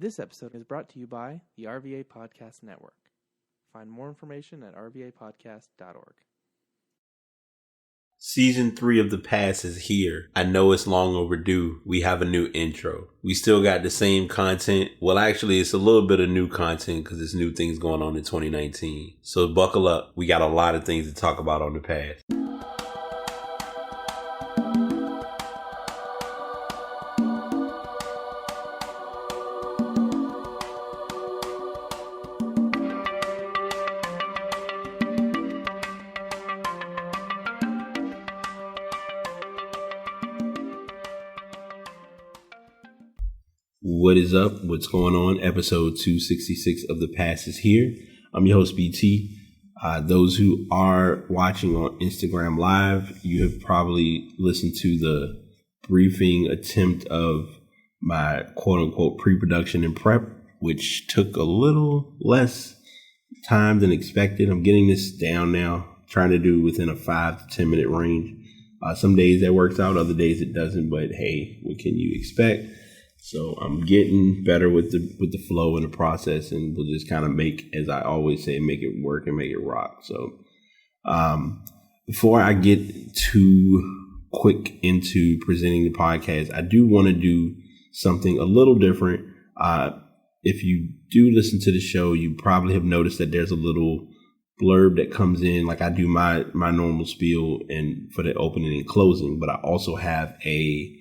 This episode is brought to you by the RVA Podcast Network. Find more information at rvapodcast.org. Season 3 of The Pass is here. I know it's long overdue. We have a new intro. We still got the same content. Well, actually, it's a little bit of new content because there's new things going on in 2019. So buckle up. We got a lot of things to talk about on The Pass. What is up? What's going on? Episode 266 of The Pass is here. I'm your host, BT. Those who are watching on Instagram Live, you have probably listened to the briefing attempt of my quote-unquote pre-production and prep, which took a little less time than expected. I'm getting this down now, trying to do within a 5 to 10 minute range. Some days that works out, other days it doesn't, but hey, what can you expect? So I'm getting better with the flow and the process, and we'll just kind of make, as I always say, make it work and make it rock. So before I get too quick into presenting the podcast, I do want to do something a little different. If you do listen to the show, you probably have noticed that there's a little blurb that comes in, like I do my normal spiel and for the opening and closing, but I also have a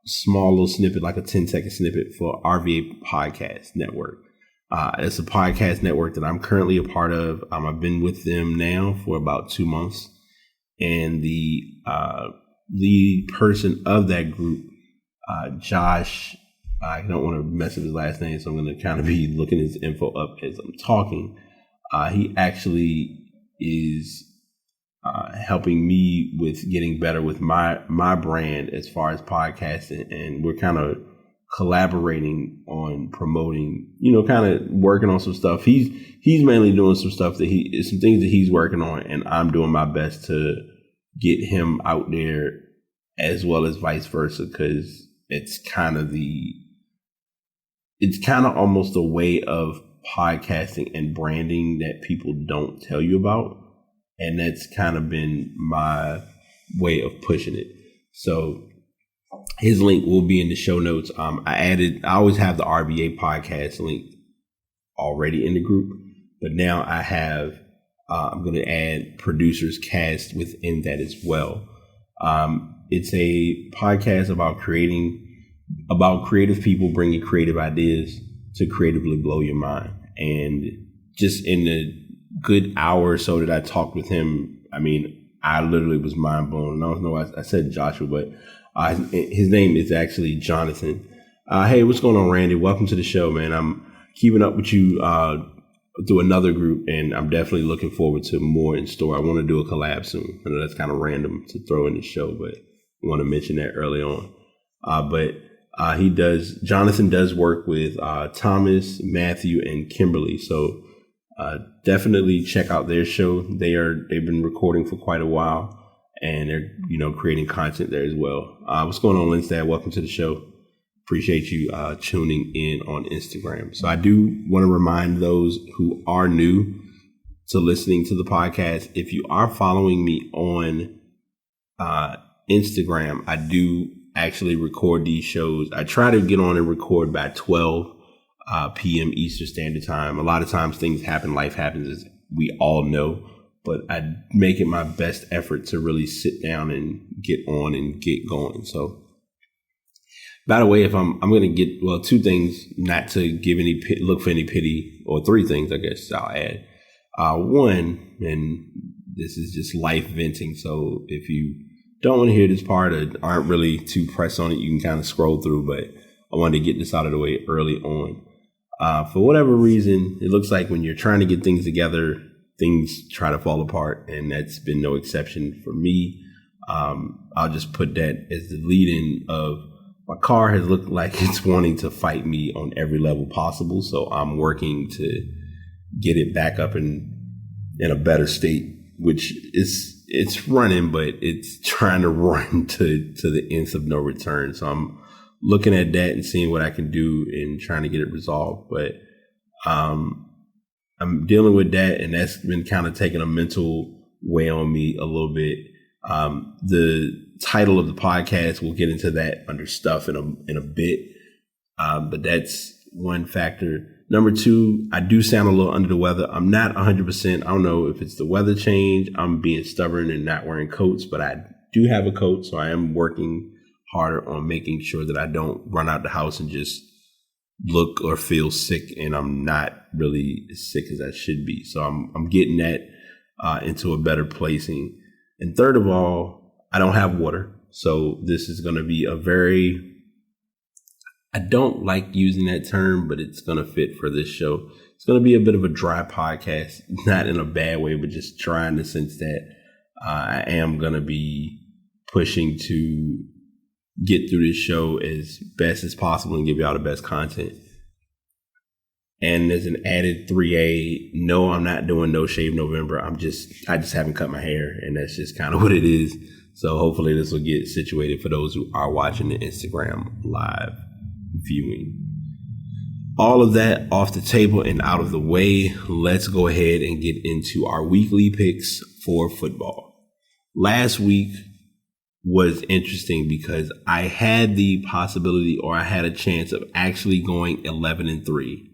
small little snippet, like a 10-second snippet for RVA Podcast Network. It's a podcast network that I'm currently a part of. I've been with them now for about 2 months. And the lead person of that group, Josh, I don't want to mess up his last name, so I'm going to kind of be looking his info up as I'm talking. He actually is helping me with getting better with my brand as far as podcasting, and we're kind of collaborating on promoting, kind of working on some stuff. He's mainly doing some stuff some things that he's working on, and I'm doing my best to get him out there as well as vice versa, because it's kind of almost a way of podcasting and branding that people don't tell you about. And that's kind of been my way of pushing it. So his link will be in the show notes. I always have the RVA podcast link already in the group, but now I have, I'm going to add Producers Cast within that as well. It's a podcast about creative people bringing creative ideas to creatively blow your mind. And just in the good hour or so that I talked with him, I mean, I literally was mind blown. I said Joshua, but his name is actually Jonathan. Hey, what's going on, Randy? Welcome to the show, man. I'm keeping up with you through another group, and I'm definitely looking forward to more in store. I want to do a collab soon. I know that's kind of random to throw in the show, but I want to mention that early on. Jonathan does work with Thomas, Matthew, and Kimberly. So definitely check out their show. They've been recording for quite a while, and they're creating content there as well. What's going on, Lindstad? Welcome to the show. Appreciate you tuning in on Instagram. So I do want to remind those who are new to listening to the podcast, if you are following me on Instagram, I do actually record these shows. I try to get on and record by 12 p.m. Eastern Standard Time. A lot of times things happen, life happens, as we all know, but I make it my best effort to really sit down and get on and get going. So, by the way, if I'm going to get, two things, not to give look for any pity, or 3 things, I guess I'll add. One, and this is just life venting. So if you don't want to hear this part or aren't really too pressed on it, you can kind of scroll through, but I wanted to get this out of the way early on. For whatever reason, it looks like when you're trying to get things together, things try to fall apart, and that's been no exception for me. I'll just put that as the lead-in of my car has looked like it's wanting to fight me on every level possible, so I'm working to get it back up in a better state, which it's running, but it's trying to run to the ends of no return. So I'm looking at that and seeing what I can do and trying to get it resolved. But I'm dealing with that, and that's been kind of taking a mental weigh on me a little bit. The title of the podcast, we'll get into that under stuff in a bit. But that's one factor. Number two, I do sound a little under the weather. I'm not 100%. I don't know if it's the weather change. I'm being stubborn and not wearing coats, but I do have a coat. So I am working harder on making sure that I don't run out the house and just look or feel sick, and I'm not really as sick as I should be. So I'm getting that into a better placing. And third of all, I don't have water. So this is going to be I don't like using that term, but it's going to fit for this show. It's going to be a bit of a dry podcast, not in a bad way, but just dry in the sense that I am going to be pushing to get through this show as best as possible and give y'all the best content. And as an added 3A, no, I'm not doing No Shave November. I just haven't cut my hair, and that's just kind of what it is. So hopefully this will get situated for those who are watching the Instagram live viewing. All of that off the table and out of the way, let's go ahead and get into our weekly picks for football. Last week was interesting because I had the possibility, or I had a chance of actually going 11-3.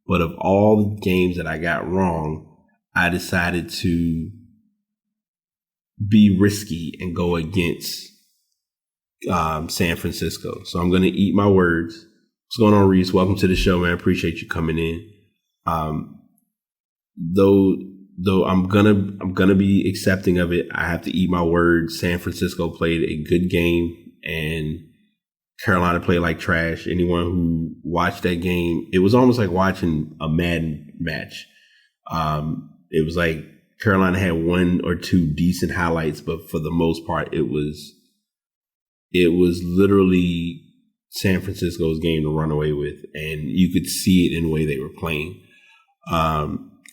But of all the games that I got wrong, I decided to be risky and go against San Francisco. So I'm going to eat my words. What's going on, Reese? Welcome to the show, man. Appreciate you coming in. Though I'm gonna be accepting of it, I have to eat my words. San Francisco played a good game, and Carolina played like trash. Anyone who watched that game, it was almost like watching a Madden match. It was like Carolina had one or two decent highlights, but for the most part, it was literally San Francisco's game to run away with, and you could see it in the way they were playing.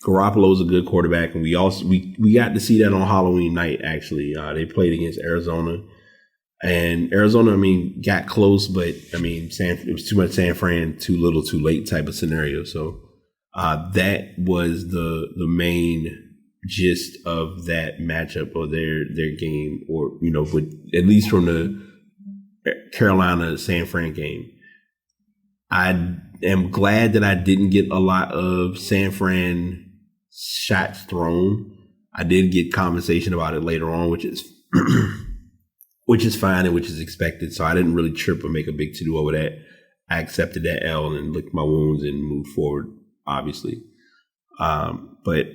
Garoppolo's a good quarterback, and we got to see that on Halloween night. Actually, they played against Arizona, and Arizona, got close, but it was too much San Fran, too little, too late type of scenario. So that was the main gist of that matchup, or their game, or with, at least from the Carolina San Fran game. I am glad that I didn't get a lot of San Fran shots thrown. I did get conversation about it later on, which is fine and which is expected. So I didn't really trip or make a big to-do over that. I accepted that L and licked my wounds and moved forward, obviously. But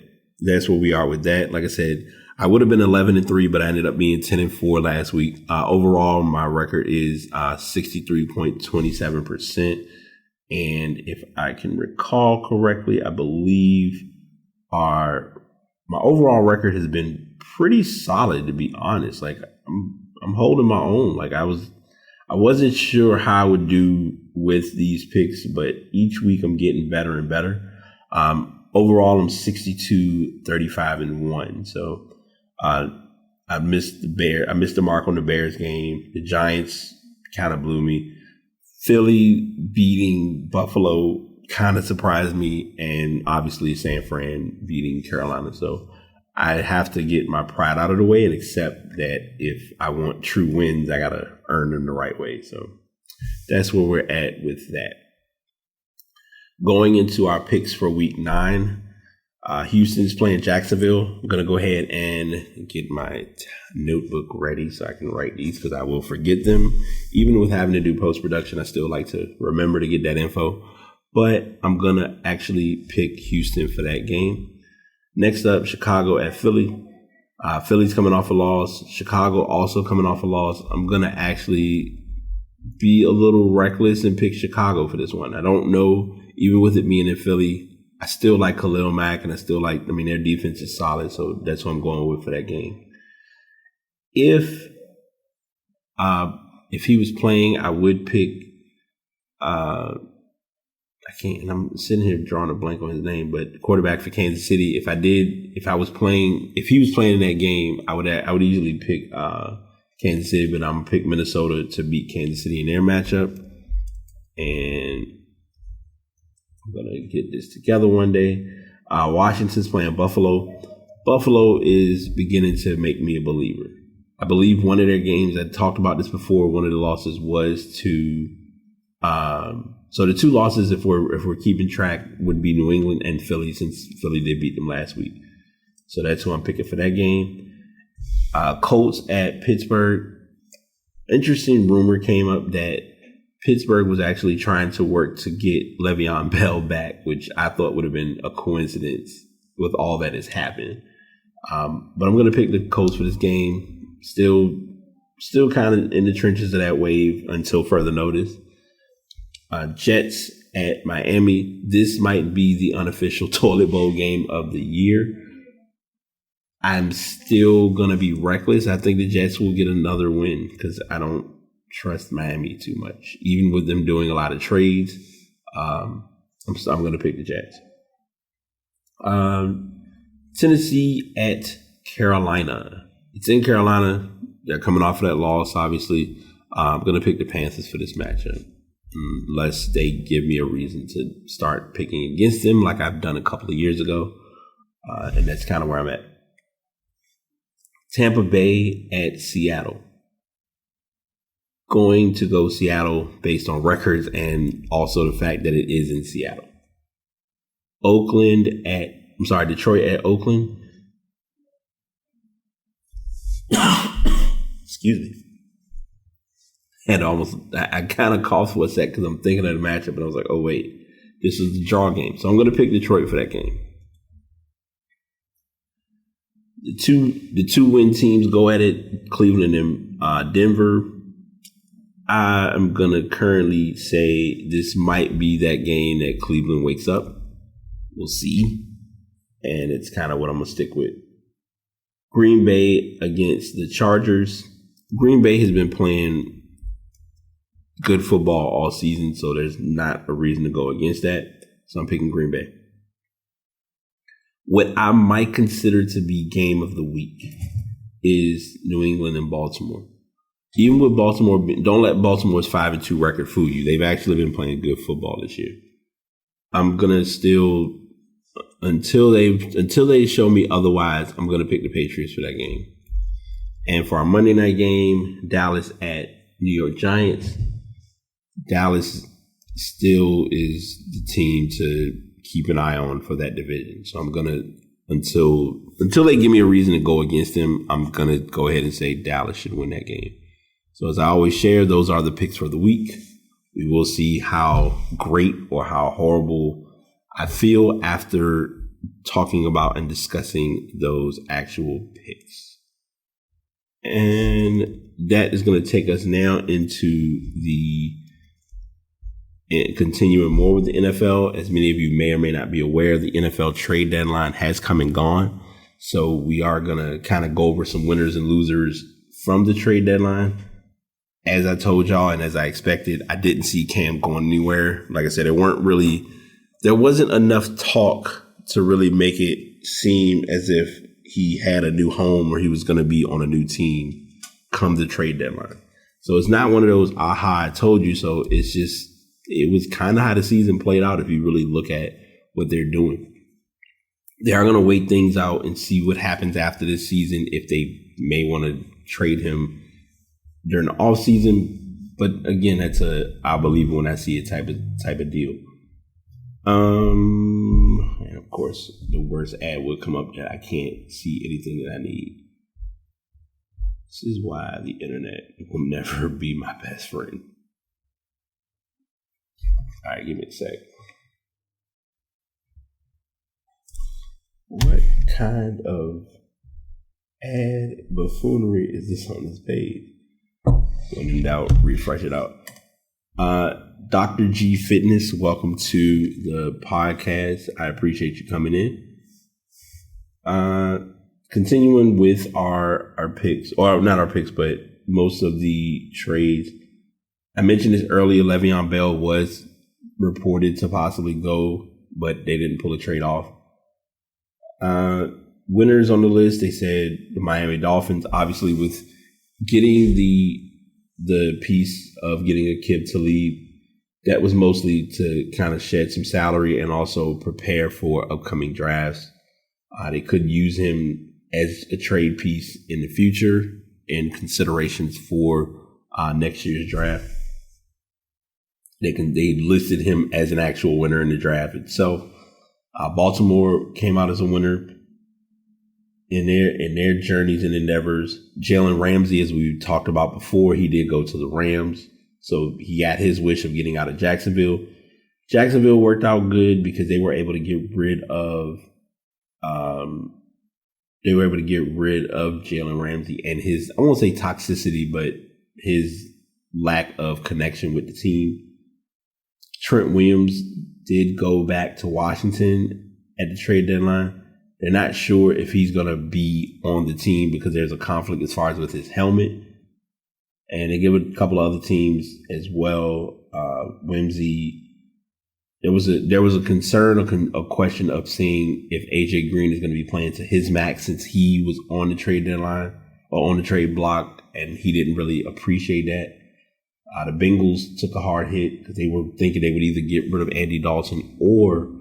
that's where we are with that. Like I said, I would have been 11-3, but I ended up being 10-4 last week. Overall, my record is 63.27%. And if I can recall correctly, I believe my overall record has been pretty solid, to be honest. Like I'm holding my own. Like I wasn't sure how I would do with these picks, but each week I'm getting better and better. Overall, I'm 62-35-1. So I missed the mark on the Bears game. The Giants kind of blew me. Philly beating Buffalo kind of surprised me, and obviously San Fran beating Carolina. So I have to get my pride out of the way and accept that if I want true wins, I got to earn them the right way. So that's where we're at with that. Going into our picks for week 9, Houston's playing Jacksonville. I'm going to go ahead and get my notebook ready so I can write these, because I will forget them. Even with having to do post-production, I still like to remember to get that info. But I'm going to actually pick Houston for that game. Next up, Chicago at Philly. Philly's coming off a loss. Chicago also coming off a loss. I'm going to actually be a little reckless and pick Chicago for this one. I don't know, even with it being in Philly, I still like Khalil Mack, and I still like, their defense is solid, so that's what I'm going with for that game. If he was playing, I would pick, I can't, and I'm sitting here drawing a blank on his name, but quarterback for Kansas City. If he was playing in that game, I would easily pick Kansas City, but I'm gonna pick Minnesota to beat Kansas City in their matchup. and I'm going to get this together one day. Washington's playing Buffalo. Buffalo is beginning to make me a believer. I believe one of their games, I talked about this before, one of the losses was to so the two losses, if we're keeping track, would be New England and Philly, since Philly did beat them last week. So that's who I'm picking for that game. Colts at Pittsburgh. Interesting rumor came up that Pittsburgh was actually trying to work to get Le'Veon Bell back, which I thought would have been a coincidence with all that has happened. But I'm going to pick the Colts for this game. Still kind of in the trenches of that wave until further notice. Jets at Miami. This might be the unofficial toilet bowl game of the year. I'm still going to be reckless. I think the Jets will get another win because I don't trust Miami too much. Even with them doing a lot of trades, I'm going to pick the Jets. Tennessee at Carolina. It's in Carolina. They're coming off of that loss, obviously. I'm going to pick the Panthers for this matchup, unless they give me a reason to start picking against them like I've done a couple of years ago. And that's kind of where I'm at. Tampa Bay at Seattle. Going to go Seattle based on records and also the fact that it is in Seattle. Detroit at Oakland. Excuse me. I kind of coughed for a sec because I'm thinking of the matchup, and I was like, oh, wait, this is the draw game. So I'm going to pick Detroit for that game. The two win teams go at it, Cleveland and Denver. I am going to currently say this might be that game that Cleveland wakes up. We'll see. And it's kind of what I'm going to stick with. Green Bay against the Chargers. Green Bay has been playing good football all season, so there's not a reason to go against that. So I'm picking Green Bay. What I might consider to be game of the week is New England and Baltimore. Even with Baltimore, don't let Baltimore's 5-2 record fool you. They've actually been playing good football this year. I'm gonna still, until they show me otherwise, I'm gonna pick the Patriots for that game. And for our Monday night game, Dallas at New York Giants. Dallas still is the team to keep an eye on for that division. So I'm gonna, until they give me a reason to go against them, I'm gonna go ahead and say Dallas should win that game. So as I always share, those are the picks for the week. We will see how great or how horrible I feel after talking about and discussing those actual picks. And that is going to take us now into continuing more with the NFL. As many of you may or may not be aware, the NFL trade deadline has come and gone. So we are going to kind of go over some winners and losers from the trade deadline. As I told y'all and as I expected, I didn't see Cam going anywhere. Like I said, there wasn't enough talk to really make it seem as if he had a new home or he was going to be on a new team come the trade deadline. So it's not one of those, aha, I told you so. It's just, it was kind of how the season played out if you really look at what they're doing. They are going to wait things out and see what happens after this season if they may want to trade him during the off season. But again, that's I believe when I see a type of deal. And of course, the worst ad would come up that I can't see anything that I need. This is why the internet will never be my best friend. All right, give me a sec. What kind of ad buffoonery is this on this page? When in doubt, refresh it out. Dr. G Fitness, welcome to the podcast. I appreciate you coming in. Continuing with our picks, or not our picks, but most of the trades. I mentioned this earlier. Le'Veon Bell was reported to possibly go, but they didn't pull a trade off. Winners on the list, they said the Miami Dolphins, obviously with getting the piece of getting Aqib Talib, that was mostly to kind of shed some salary and also prepare for upcoming drafts. They could use him as a trade piece in the future in considerations for next year's draft. They listed him as an actual winner in the draft itself. Baltimore came out as a winner in their journeys and endeavors. Jalen Ramsey, as we talked about before, he did go to the Rams. So he got his wish of getting out of Jacksonville. Jacksonville worked out good because they were able to get rid of Jalen Ramsey and his, I won't say toxicity, but his lack of connection with the team. Trent Williams did go back to Washington at the trade deadline. They're not sure if he's going to be on the team because there's a conflict as far as with his helmet. And they give a couple of other teams as well. Whimsy. There was a concern, a question of seeing if AJ Green is going to be playing to his max since he was on the trade deadline or on the trade block, and he didn't really appreciate that. The Bengals took a hard hit because they were thinking they would either get rid of Andy Dalton or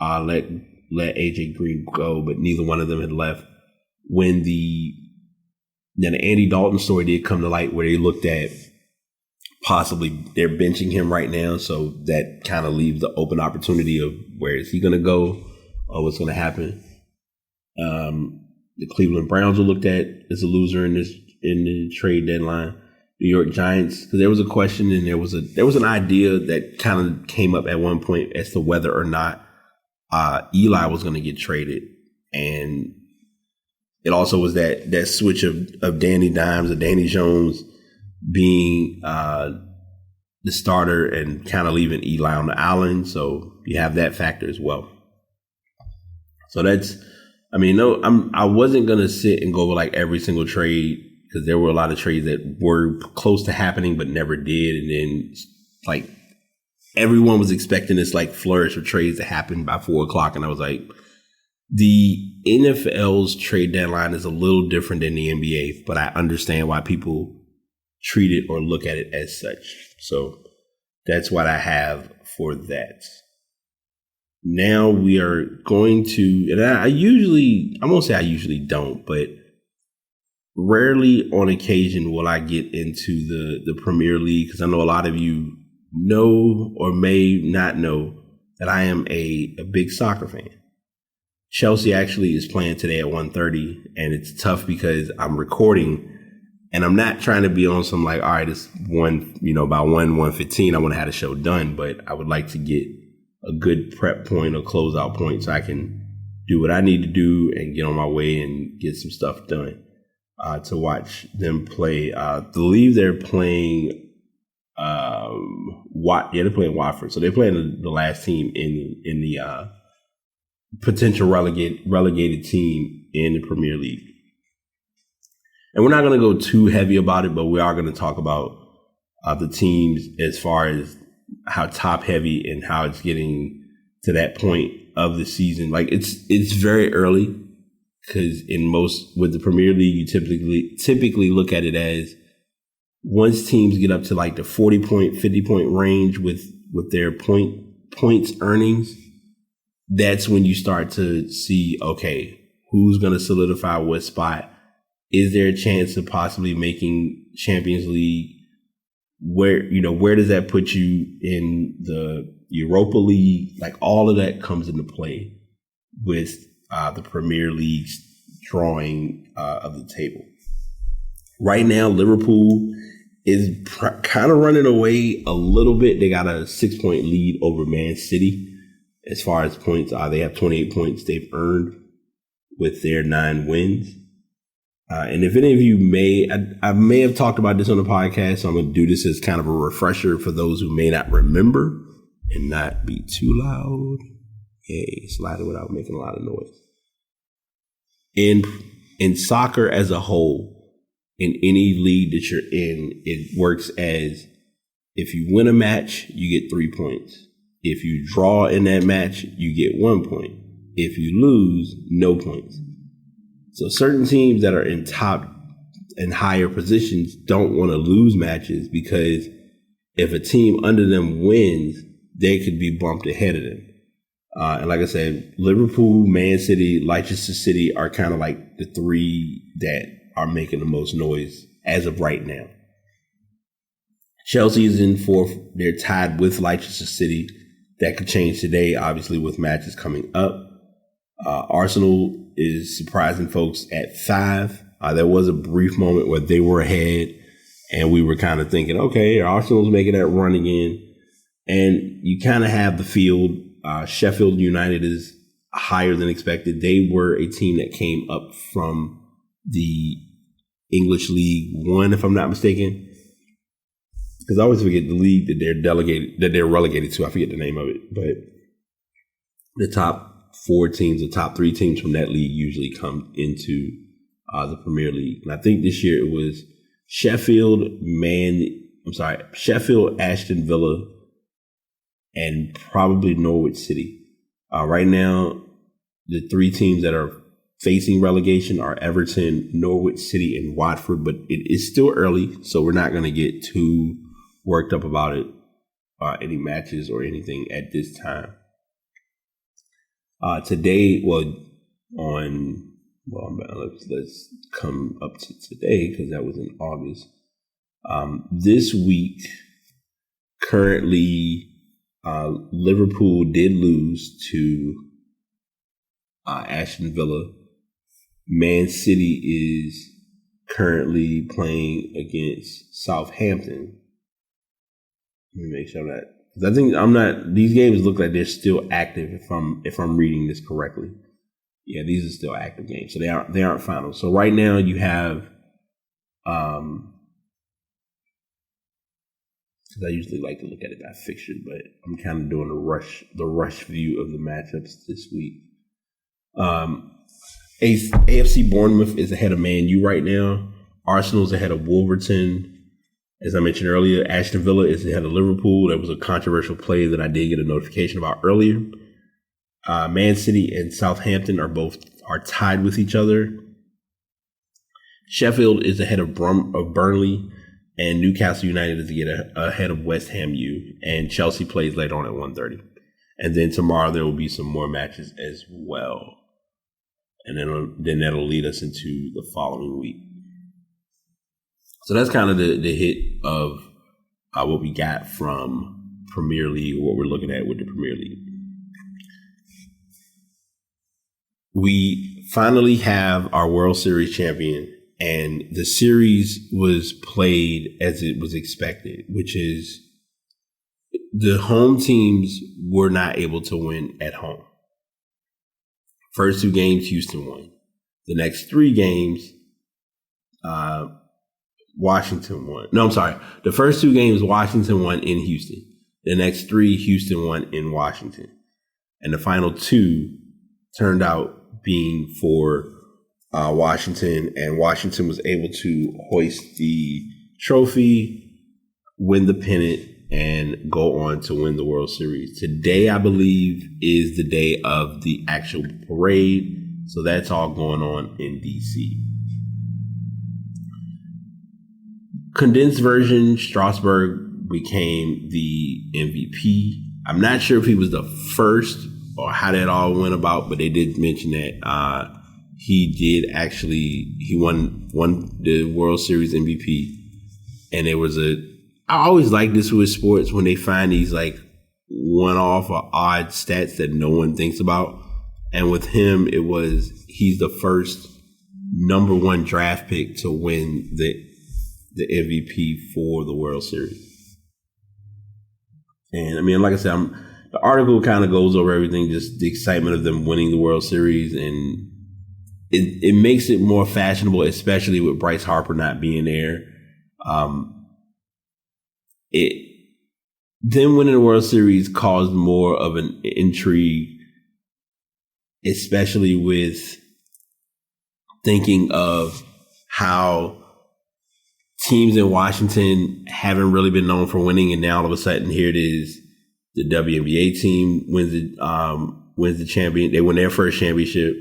let AJ Green go, but neither one of them had left. When the Andy Dalton story did come to light, where they looked at possibly they're benching him right now, so that kind of leaves the open opportunity of where is he going to go or what's going to happen. The Cleveland Browns were looked at as a loser in the trade deadline. New York Giants, because there was a question and there was an idea that kind of came up at one point as to whether or not Eli was going to get traded, and it also was that switch of Danny Dimes or Danny Jones being the starter and kind of leaving Eli on the island. So you have that factor as well. So I wasn't going to sit and go over like every single trade because there were a lot of trades that were close to happening but never did. And then like everyone was expecting this like flourish of trades to happen by 4:00. And I was like, the NFL's trade deadline is a little different than the NBA, but I understand why people treat it or look at it as such. So that's what I have for that. Now we are going to, and I won't say I usually don't, but rarely on occasion will I get into the Premier League, because I know a lot of you know or may not know that I am a big soccer fan. Chelsea actually is playing today at 1:30, and it's tough because I'm recording and I'm not trying to be on some like, all right, it's by 1:15, I want to have the show done, but I would like to get a good prep point or closeout point so I can do what I need to do and get on my way and get some stuff done. To watch them play, I believe they're playing they're playing Watford, so they're playing the last team in the potential relegated team in the Premier League. And we're not going to go too heavy about it, but we are going to talk about the teams as far as how top heavy and how it's getting to that point of the season. Like it's very early, because with the Premier League, you typically look at it as once teams get up to like the 40-point, 50-point range with their points earnings, that's when you start to see, okay, who's going to solidify what spot? Is there a chance of possibly making Champions League? Where does that put you in the Europa League? Like all of that comes into play with the Premier League's drawing of the table. Right now, Liverpool is kind of running away a little bit. They got a 6-point lead over Man City. As far as points, they have 28 points they've earned with their 9 wins. And if any of you I may have talked about this on the podcast, so I'm going to do this as kind of a refresher for those who may not remember and not be too loud. Yay, slide it without making a lot of noise. In soccer as a whole, in any league that you're in, it works as if you win a match, you get 3 points. If you draw in that match, you get 1 point. If you lose, no points. So certain teams that are in top and higher positions don't want to lose matches, because if a team under them wins, they could be bumped ahead of them. And like I said, Liverpool, Man City, Leicester City are kind of like the three that are making the most noise as of right now. Chelsea is in fourth. They're tied with Leicester City. That could change today, obviously, with matches coming up. Arsenal is surprising folks at 5. There was a brief moment where they were ahead, and we were kind of thinking, okay, Arsenal's making that run again. And you kind of have the field. Sheffield United is higher than expected. They were a team that came up from the English League One, if I'm not mistaken. Because I always forget the league that they're relegated to. I forget the name of it. But the top 4 teams, the top 3 teams from that league usually come into the Premier League. And I think this year it was Sheffield, Aston Villa, and probably Norwich City. Right now, the 3 teams that are facing relegation are Everton, Norwich City, and Watford. But it is still early, so we're not going to get too worked up about it, any matches or anything at this time. Today, let's come up to today because that was in August. This week, currently, Liverpool did lose to Aston Villa. Man City is currently playing against Southampton. Let me make sure that, because I think these games look like they're still active if I'm reading this correctly. Yeah, these are still active games, so they aren't final. So right now you have, because I usually like to look at it by fixture, but I'm kind of doing the rush view of the matchups this week. AFC Bournemouth is ahead of Man U right now. Arsenal's ahead of Wolverhampton. As I mentioned earlier, Aston Villa is ahead of Liverpool. That was a controversial play that I did get a notification about earlier. Man City and Southampton are tied with each other. Sheffield is ahead of Burnley, and Newcastle United is ahead of West Ham U. And Chelsea plays later on at 1:30. And then tomorrow there will be some more matches as well. And then that'll lead us into the following week. So that's kind of the hit of what we got from Premier League, or what we're looking at with the Premier League. We finally have our World Series champion, and the series was played as it was expected, which is the home teams were not able to win at home. First 2 games, Houston won. The next 3 games, Washington won. No, I'm sorry. The first 2 games, Washington won in Houston. The next 3, Houston won in Washington. And the final 2 turned out being for Washington, and Washington was able to hoist the trophy, win the pennant, and go on to win the World Series. Today, I believe, is the day of the actual parade. So that's all going on in D.C. Condensed version, Strasburg became the MVP. I'm not sure if he was the first or how that all went about, but they did mention that he won the World Series MVP. And there was I always like this with sports when they find these like one-off or odd stats that no one thinks about. And with him, he's the first number 1 draft pick to win the MVP for the World Series. And I mean, like I said, the article kind of goes over everything, just the excitement of them winning the World Series, and it makes it more fashionable, especially with Bryce Harper not being there. Them winning the World Series caused more of an intrigue, especially with thinking of how teams in Washington haven't really been known for winning, and now all of a sudden here it is, the WNBA team wins the champion. They win their first championship.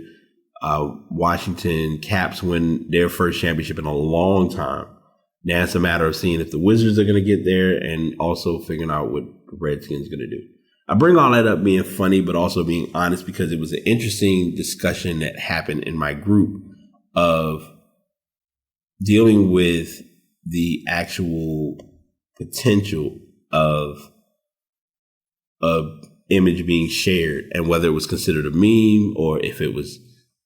Washington Caps win their first championship in a long time. Now it's a matter of seeing if the Wizards are going to get there and also figuring out what the Redskins are going to do. I bring all that up being funny, but also being honest, because it was an interesting discussion that happened in my group of dealing with the actual potential of a image being shared and whether it was considered a meme or if it was,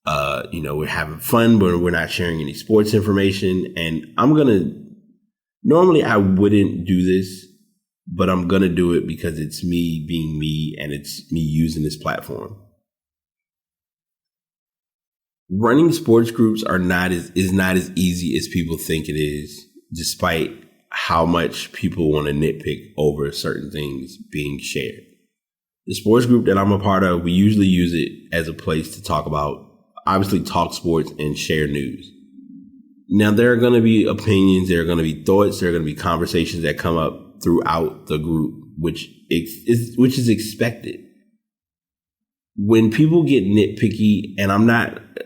we're having fun, but we're not sharing any sports information. And normally I wouldn't do this, but I'm going to do it because it's me being me and it's me using this platform. Running sports groups is not as easy as people think it is, despite how much people want to nitpick over certain things being shared. The sports group that I'm a part of, we usually use it as a place to talk sports and share news. Now, there are going to be opinions, there are going to be thoughts, there are going to be conversations that come up throughout the group, which is expected. When people get nitpicky, and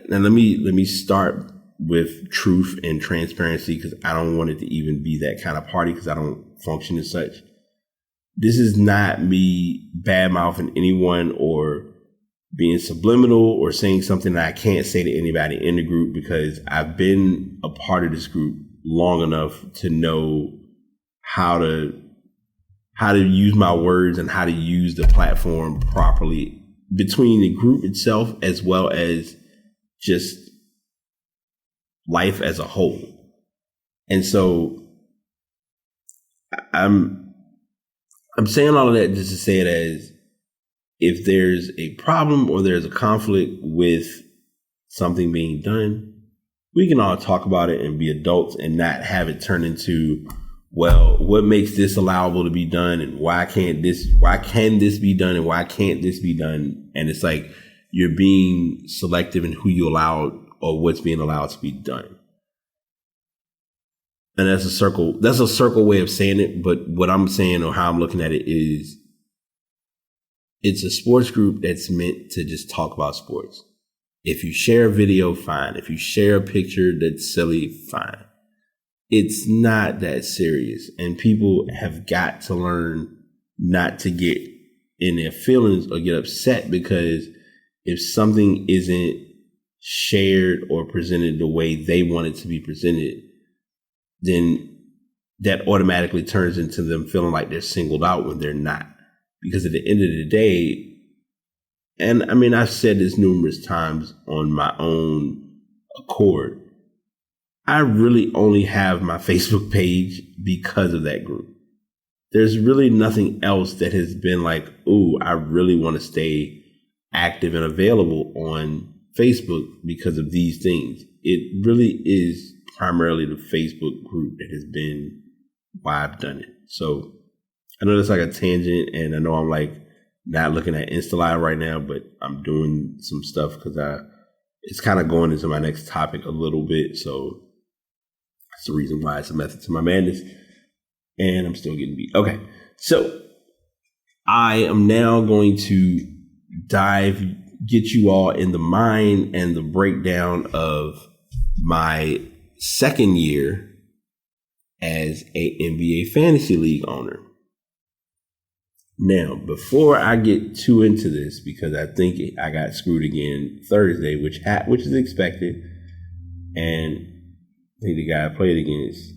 let me start with truth and transparency, because I don't want it to even be that kind of party, because I don't function as such. This is not me bad-mouthing anyone or being subliminal or saying something that I can't say to anybody in the group, because I've been a part of this group long enough to know how to use my words and how to use the platform properly between the group itself as well as just life as a whole. And so I'm saying all of that just to say it as, if there's a problem or there's a conflict with something being done, we can all talk about it and be adults and not have it turn into, well, what makes this allowable to be done and why can this be done and why can't this be done? And it's like you're being selective in who you allow or what's being allowed to be done. And that's a circle way of saying it. But what I'm saying, or how I'm looking at it, is it's a sports group that's meant to just talk about sports. If you share a video, fine. If you share a picture that's silly, fine. It's not that serious. And people have got to learn not to get in their feelings or get upset, because if something isn't shared or presented the way they want it to be presented, then that automatically turns into them feeling like they're singled out when they're not. Because at the end of the day, and I mean, I've said this numerous times on my own accord, I really only have my Facebook page because of that group. There's really nothing else that has been like, ooh, I really want to stay active and available on Facebook because of these things. It really is primarily the Facebook group that has been why I've done it. So I know that's like a tangent, and I know I'm like not looking at InstaLive right now, but I'm doing some stuff because it's kind of going into my next topic a little bit. So that's the reason why it's a method to my madness. And I'm still getting beat. Okay. So I am now going to get you all in the mind and the breakdown of my second year as a NBA Fantasy League owner. Now, before I get too into this, because I think I got screwed again Thursday, which is expected, and I think the guy I played against,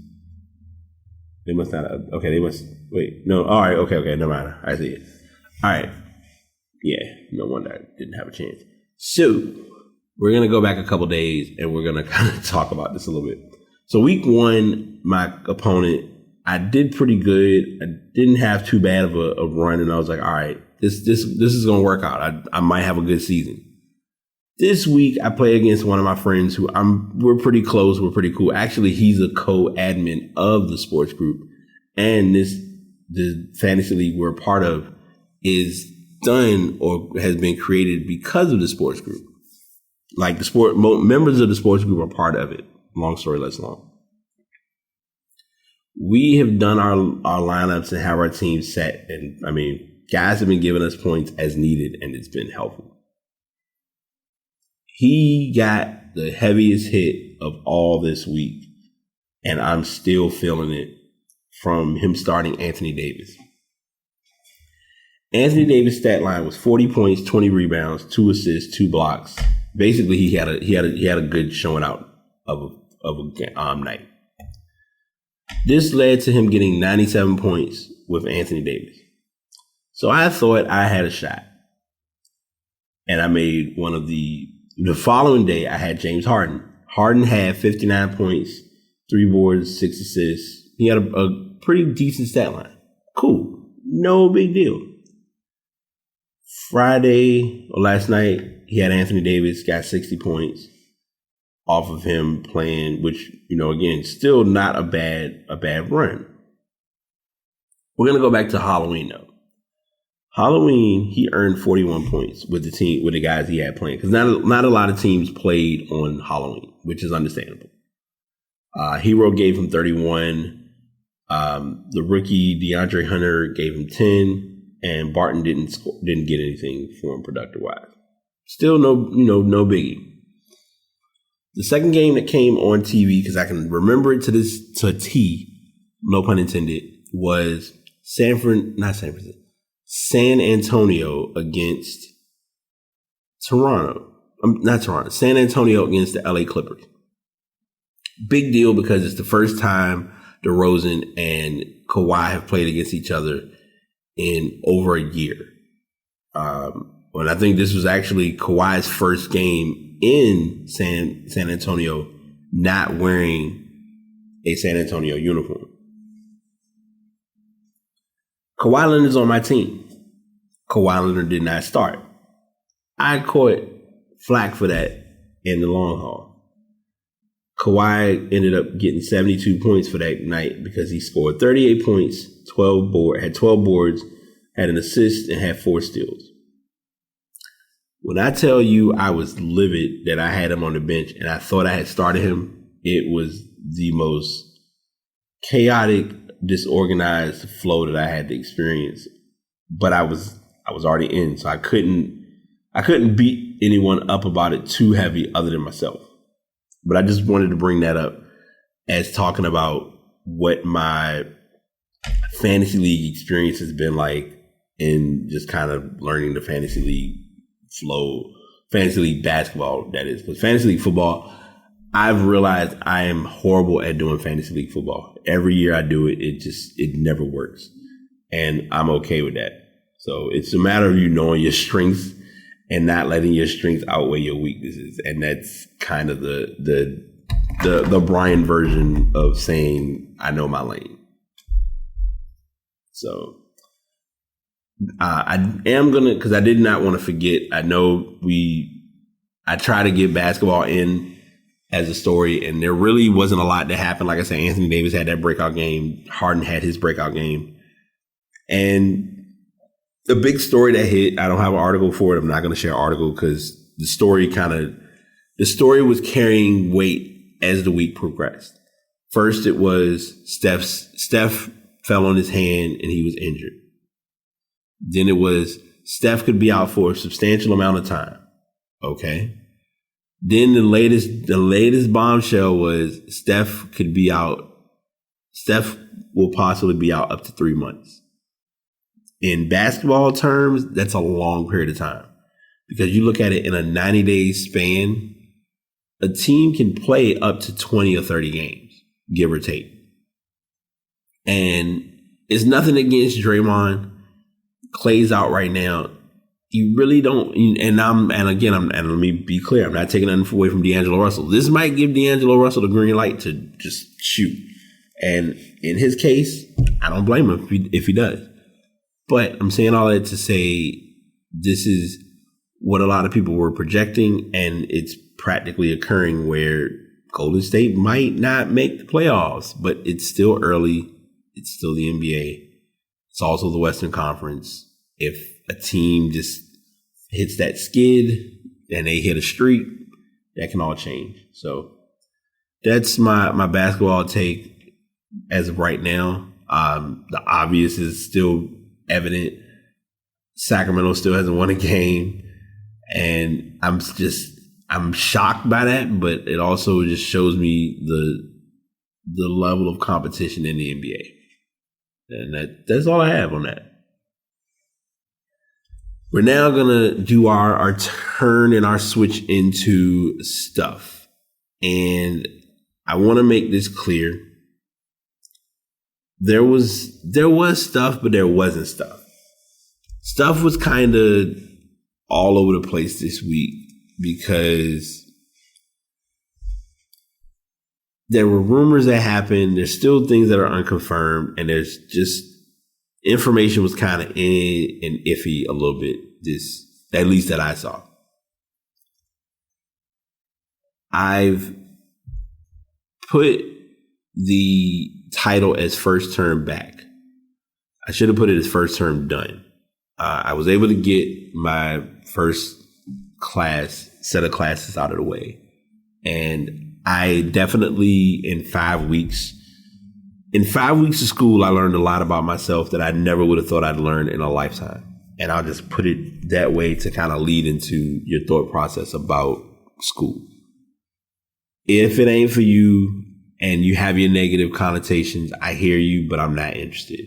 they must not have, okay, they must, wait, no, all right, okay, never mind, I see it. All right, yeah, no wonder I didn't have a chance. So, we're going to go back a couple days, and we're going to kind of talk about this a little bit. So, week one, my opponent, I did pretty good. I didn't have too bad of a run, and I was like, all right, this is going to work out. I might have a good season. This week, I play against one of my friends who we're pretty close. We're pretty cool. Actually, he's a co-admin of the sports group, and the fantasy league we're a part of is done or has been created because of the sports group. Like members of the sports group are part of it. Long story less long. We have done our lineups and have our team set, and I mean, guys have been giving us points as needed, and it's been helpful. He got the heaviest hit of all this week, and I'm still feeling it from him starting Anthony Davis. Anthony Davis' stat line was 40 points, 20 rebounds, 2 assists, 2 blocks. Basically, he had a good showing out of a night. This led to him getting 97 points with Anthony Davis. So I thought I had a shot. And I made the following day, I had James Harden. Harden had 59 points, 3 boards, 6 assists. He had a pretty decent stat line. Cool. No big deal. Last night, he had Anthony Davis, got 60 points off of him playing, which, again, still not a bad run. We're going to go back to Halloween, though. Halloween, he earned 41 points with the guys he had playing, because not a lot of teams played on Halloween, which is understandable. Hero gave him 31. The rookie DeAndre Hunter gave him 10. And Barton didn't get anything for him productive wise. Still no biggie. The second game that came on TV, because I can remember it to a T, no pun intended, was San Antonio against Toronto. San Antonio against the LA Clippers. Big deal because it's the first time DeRozan and Kawhi have played against each other in over a year. And I think this was actually Kawhi's first game in San Antonio not wearing a San Antonio uniform. Kawhi Leonard is on my team. Kawhi Leonard did not start. I caught flack for that in the long haul. Kawhi ended up getting 72 points for that night because he scored 38 points, had 12 boards, had an assist, and had 4 steals. When I tell you I was livid that I had him on the bench and I thought I had started him, it was the most chaotic, disorganized flow that I had to experience. But I was already in, so I couldn't beat anyone up about it too heavy other than myself. But I just wanted to bring that up as talking about what my fantasy league experience has been like in just kind of learning the fantasy league flow, fantasy league basketball, that is. Because fantasy league football, I've realized I am horrible at doing fantasy league football. Every year I do it, it never works. And I'm okay with that. So it's a matter of you knowing your strengths and not letting your strengths outweigh your weaknesses. And that's kind of the Brian version of saying, I know my lane. So I am going to, because I did not want to forget, I know I try to get basketball in as a story, and there really wasn't a lot that happened. Like I said, Anthony Davis had that breakout game. Harden had his breakout game. And the big story that hit, I don't have an article for it. I'm not going to share an article because the story was carrying weight as the week progressed. First, it was Steph fell on his hand and he was injured. Then it was Steph could be out for a substantial amount of time. Okay. Then the latest bombshell was Steph could be out. Steph will possibly be out up to 3 months. In basketball terms, that's a long period of time because you look at it in a 90-day span, a team can play up to 20 or 30 games, give or take. And it's nothing against Draymond. Clay's out right now. You really don't. And let me be clear. I'm not taking nothing away from D'Angelo Russell. This might give D'Angelo Russell the green light to just shoot. And in his case, I don't blame him if he does. But I'm saying all that to say this is what a lot of people were projecting, and it's practically occurring where Golden State might not make the playoffs, but it's still early. It's still the NBA. It's also the Western Conference. If a team just hits that skid and they hit a streak, that can all change. So that's my basketball take as of right now. The obvious is still evident. Sacramento still hasn't won a game, and I'm shocked by that, but it also just shows me the level of competition in the NBA. And that's all I have on that. We're now going to do our turn and our switch into stuff. And I want to make this clear. There was stuff, but there wasn't stuff. Stuff was kind of all over the place this week because there were rumors that happened. There's still things that are unconfirmed, and there's just information was kind of in and iffy a little bit. At least that I saw. I've put the title as first term back. I should have put it as first term done. I was able to get my first set of classes out of the way. And I definitely, in 5 weeks of school, I learned a lot about myself that I never would have thought I'd learn in a lifetime. And I'll just put it that way to kind of lead into your thought process about school. If it ain't for you and you have your negative connotations, I hear you, but I'm not interested.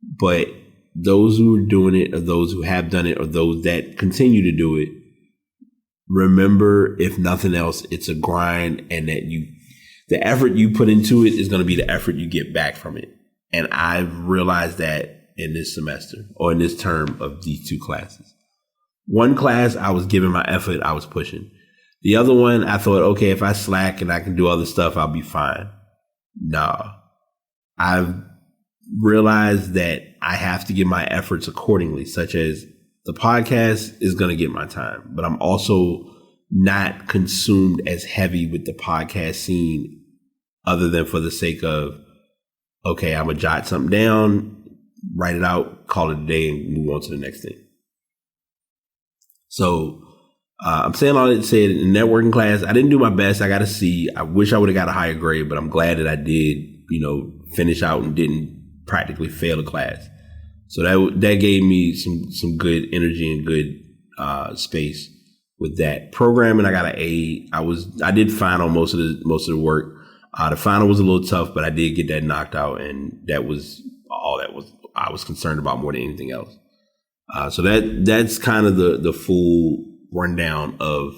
But those who are doing it, or those who have done it, or those that continue to do it, remember, if nothing else, it's a grind, and that the effort you put into it is going to be the effort you get back from it. And I've realized that in this semester, or in this term of these two classes. One class, I was giving my effort, I was pushing. The other one, I thought, okay, if I slack and I can do other stuff, I'll be fine. No. I've realized that I have to give my efforts accordingly, such as the podcast is going to get my time, but I'm also not consumed as heavy with the podcast scene other than for the sake of, okay, I'm going to jot something down, write it out, call it a day, and move on to the next thing. So I'm saying all that to say, in networking class, I didn't do my best. I got a C. I wish I would have got a higher grade, but I'm glad that I did, finish out and didn't practically fail a class. So that gave me some good energy and good space with that. Programming, I got an A. I did fine on most of the work. The final was a little tough, but I did get that knocked out, and that was all I was concerned about more than anything else. So that's kind of the full rundown of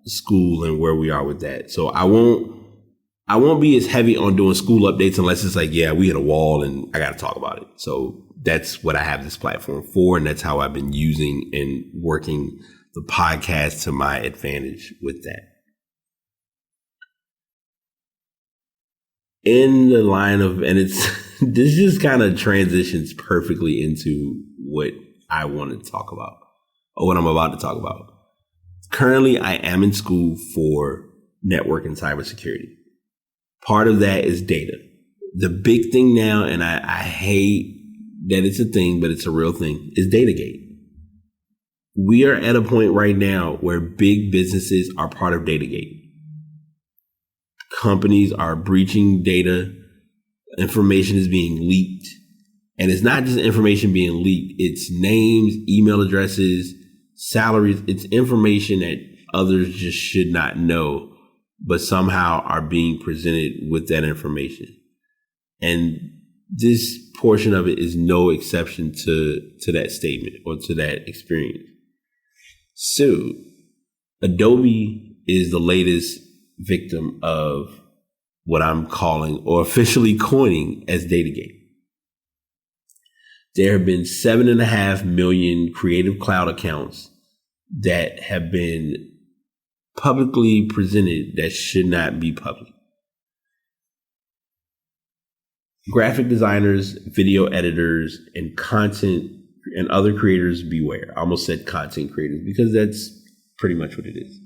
school and where we are with that. So I won't be as heavy on doing school updates unless it's like, yeah, we hit a wall and I got to talk about it. So that's what I have this platform for, and that's how I've been using and working the podcast to my advantage with that. In the line of, and this just kind of transitions perfectly into what I want to talk about, or what I'm about to talk about. Currently, I am in school for network and cybersecurity. Part of that is data. The big thing now, and I hate that it's a thing, but it's a real thing, is Datagate. We are at a point right now where big businesses are part of Datagate. Companies are breaching data. Information is being leaked. And it's not just information being leaked. It's names, email addresses, salaries. It's information that others just should not know, but somehow are being presented with that information. And this portion of it is no exception to that statement or to that experience. So Adobe is the latest victim of what I'm calling, or officially coining, as Datagate. There have been 7.5 million Creative Cloud accounts that have been publicly presented that should not be public. Graphic designers, video editors, and content and other creators beware. I almost said content creators because that's pretty much what it is.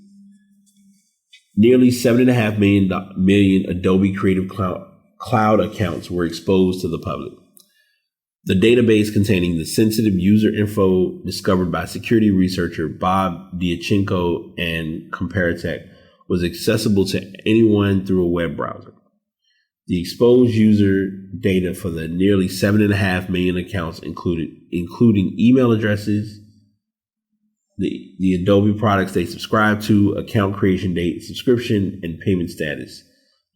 Nearly 7.5 million Adobe Creative Cloud accounts were exposed to the public. The database containing the sensitive user info discovered by security researcher Bob Diachenko and Comparitech was accessible to anyone through a web browser. The exposed user data for the nearly 7.5 million accounts including email addresses, the Adobe products they subscribe to, account creation date, subscription, and payment status,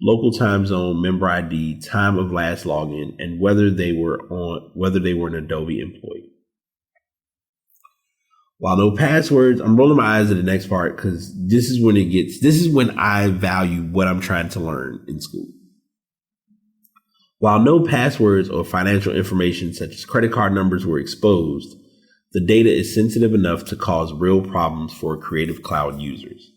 local time zone, member ID, time of last login, and whether they were an Adobe employee. While no passwords, I'm rolling my eyes at the next part because this is when I value what I'm trying to learn in school. While no passwords or financial information such as credit card numbers were exposed, the data is sensitive enough to cause real problems for Creative Cloud users.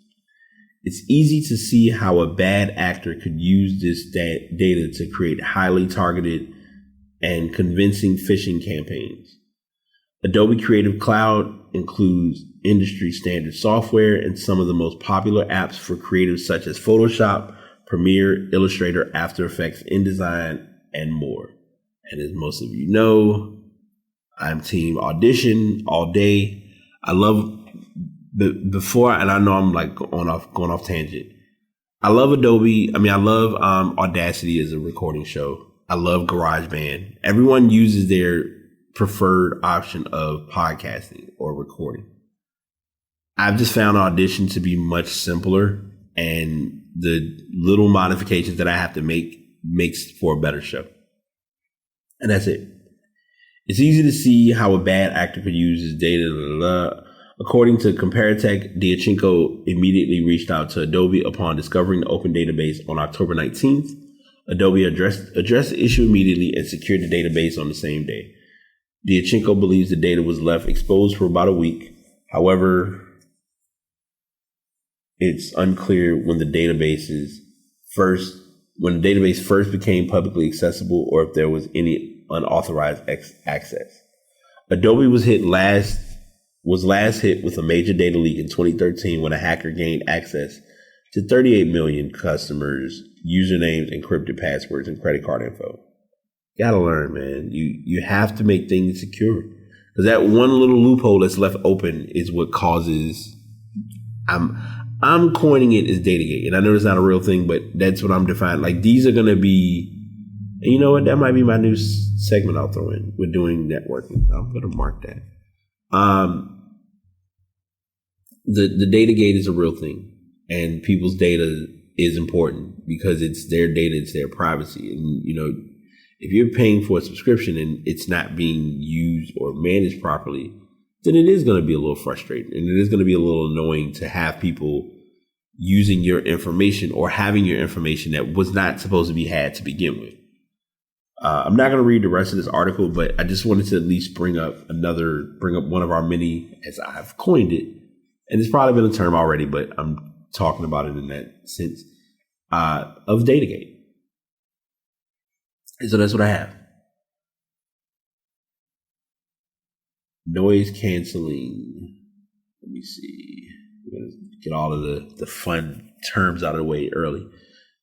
It's easy to see how a bad actor could use this data to create highly targeted and convincing phishing campaigns. Adobe Creative Cloud includes industry standard software and some of the most popular apps for creatives such as Photoshop, Premiere, Illustrator, After Effects, InDesign, and more. And as most of you know, I'm team Audition all day. I love and I know I'm like going off tangent. I love Adobe. I love Audacity as a recording show. I love GarageBand. Everyone uses their preferred option of podcasting or recording. I've just found Audition to be much simpler, and the little modifications that I have to make makes for a better show. And that's it. It's easy to see how a bad actor could use his data. According to Comparitech, Diachenko immediately reached out to Adobe upon discovering the open database on October 19th. Adobe addressed the issue immediately and secured the database on the same day. Diachenko believes the data was left exposed for about a week. However, it's unclear when the database first became publicly accessible or if there was any unauthorized access. Adobe was last hit with a major data leak in 2013 when a hacker gained access to 38 million customers' usernames, encrypted passwords, and credit card info. Gotta learn, man. You have to make things secure, because that one little loophole that's left open is what causes. I'm coining it as Datagate, and I know it's not a real thing, but that's what I'm defining. Like, these are gonna be, and you know what? That might be my new segment I'll throw in. We're doing networking. I'm gonna mark that. The Datagate is a real thing, and people's data is important because it's their data, it's their privacy. And, you know, if you're paying for a subscription and it's not being used or managed properly, then it is going to be a little frustrating, and it is going to be a little annoying to have people using your information or having your information that was not supposed to be had to begin with. I'm not going to read the rest of this article, but I just wanted to at least bring up one of our many, as I've coined it. And it's probably been a term already, but I'm talking about it in that sense, of Datagate. And so that's what I have. Noise canceling. Let me see. We're going to get all of the fun terms out of the way early.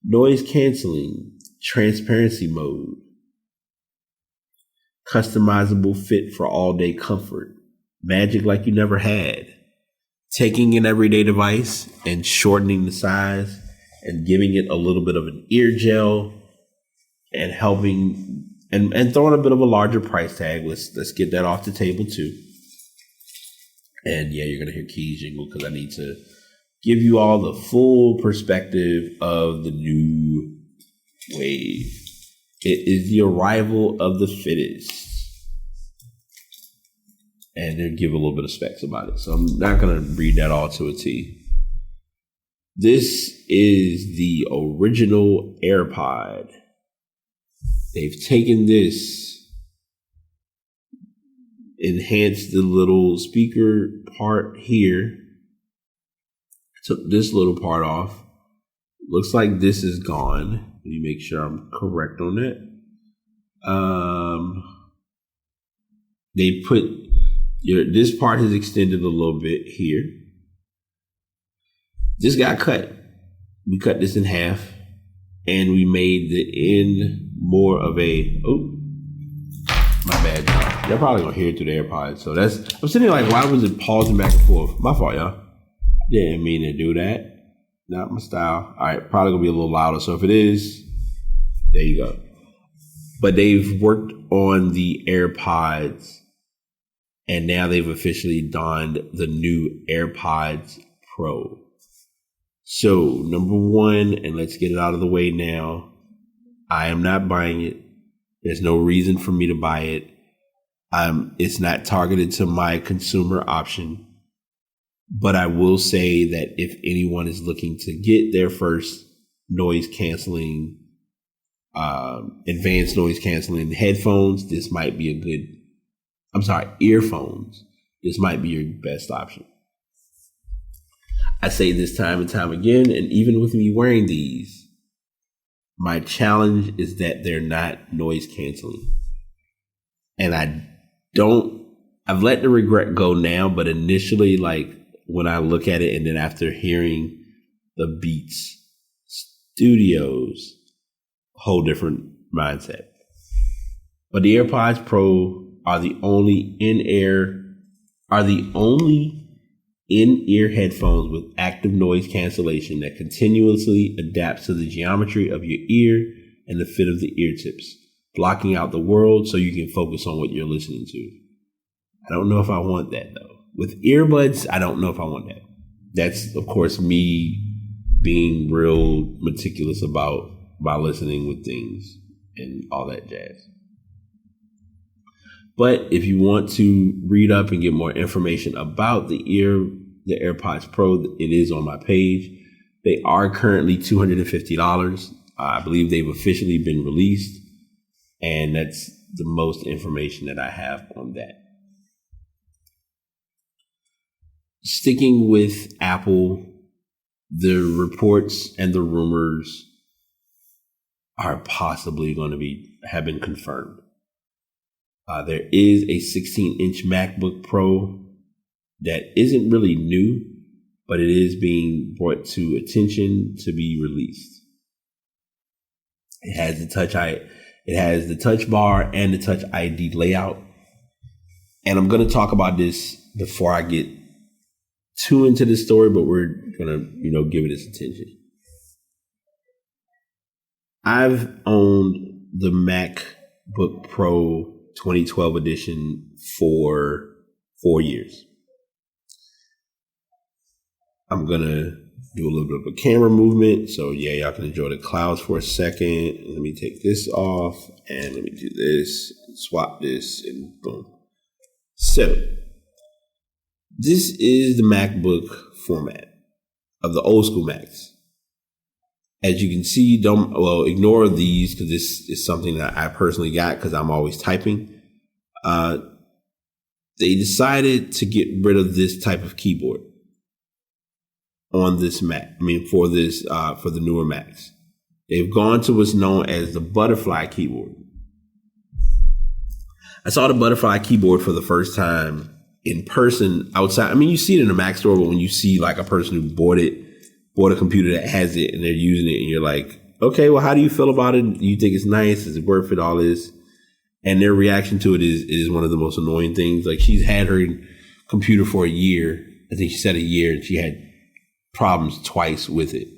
Noise canceling, transparency mode, customizable fit for all-day comfort, magic like you never had, taking an everyday device and shortening the size and giving it a little bit of an ear gel and helping and throwing a bit of a larger price tag. Let's get that off the table too. And yeah, you're going to hear keys jingle because I need to give you all the full perspective of the new wave. It is the arrival of the fittest. And they'll give a little bit of specs about it. So I'm not going to read that all to a T. This is the original AirPod. They've taken this, enhanced the little speaker part here, took this little part off. Looks like this is gone. Let me make sure I'm correct on that. They put this part has extended a little bit here. This got cut. We cut this in half, and we made the end more of a. Oh, my bad, y'all. You're probably gonna hear it through the AirPods. So that's. I'm sitting there like, why was it pausing back and forth? My fault, y'all. Didn't mean to do that. Not my style. All right, probably gonna be a little louder. So if it is, there you go. But they've worked on the AirPods, and now they've officially donned the new AirPods Pro. So, number one, and let's get it out of the way now, I am not buying it. There's no reason for me to buy it. It's not targeted to my consumer option. But I will say that if anyone is looking to get their first noise canceling, advanced noise canceling headphones, this might be earphones. This might be your best option. I say this time and time again, and even with me wearing these, my challenge is that they're not noise canceling. And I've let the regret go now, but initially, like when I look at it and then after hearing the Beats Studios, whole different mindset. But the AirPods Pro are the only in-ear headphones with active noise cancellation that continuously adapts to the geometry of your ear and the fit of the ear tips, blocking out the world so you can focus on what you're listening to. I don't know if I want that though. With earbuds, I don't know if I want that. That's, of course, me being real meticulous about listening with things and all that jazz. But if you want to read up and get more information about the AirPods Pro, it is on my page. They are currently $250. I believe they've officially been released, and that's the most information that I have on that. Sticking with Apple, the reports and the rumors are possibly going to have been confirmed. There is a 16-inch MacBook Pro that isn't really new, but it is being brought to attention to be released. It has the Touch Bar and the Touch ID layout. And I'm going to talk about this before I get too into the story, but we're going to, give it its attention. I've owned the MacBook Pro 2012 edition for 4 years. I'm going to do a little bit of a camera movement. So yeah, y'all can enjoy the clouds for a second. Let me take this off and let me do this, swap this, and boom. So this is the MacBook format of the old school Macs. As you can see, ignore these because this is something that I personally got because I'm always typing. They decided to get rid of this type of keyboard on this Mac. For the newer Macs. They've gone to what's known as the butterfly keyboard. I saw the butterfly keyboard for the first time in person outside. You see it in a Mac store, but when you see like a person who bought a computer that has it and they're using it and you're like, okay, well, how do you feel about it? Do you think it's nice? Is it worth it? All this? And their reaction to it is one of the most annoying things. Like she's had her computer for a year. I think she said a year, and she had problems twice with it.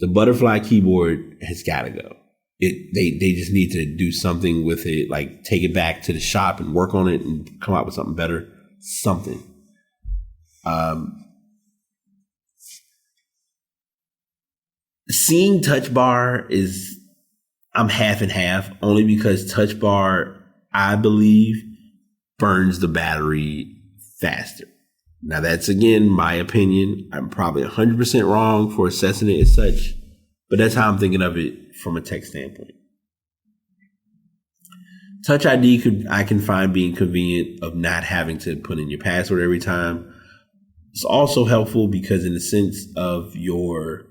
The butterfly keyboard has got to go. They just need to do something with it, like take it back to the shop and work on it and come out with something better. Something. Seeing Touch Bar I'm half and half, only because Touch Bar, I believe, burns the battery faster. Now, that's, again, my opinion. I'm probably 100% wrong for assessing it as such, but that's how I'm thinking of it from a tech standpoint. Touch ID I can find being convenient of not having to put in your password every time. It's also helpful because in the sense of your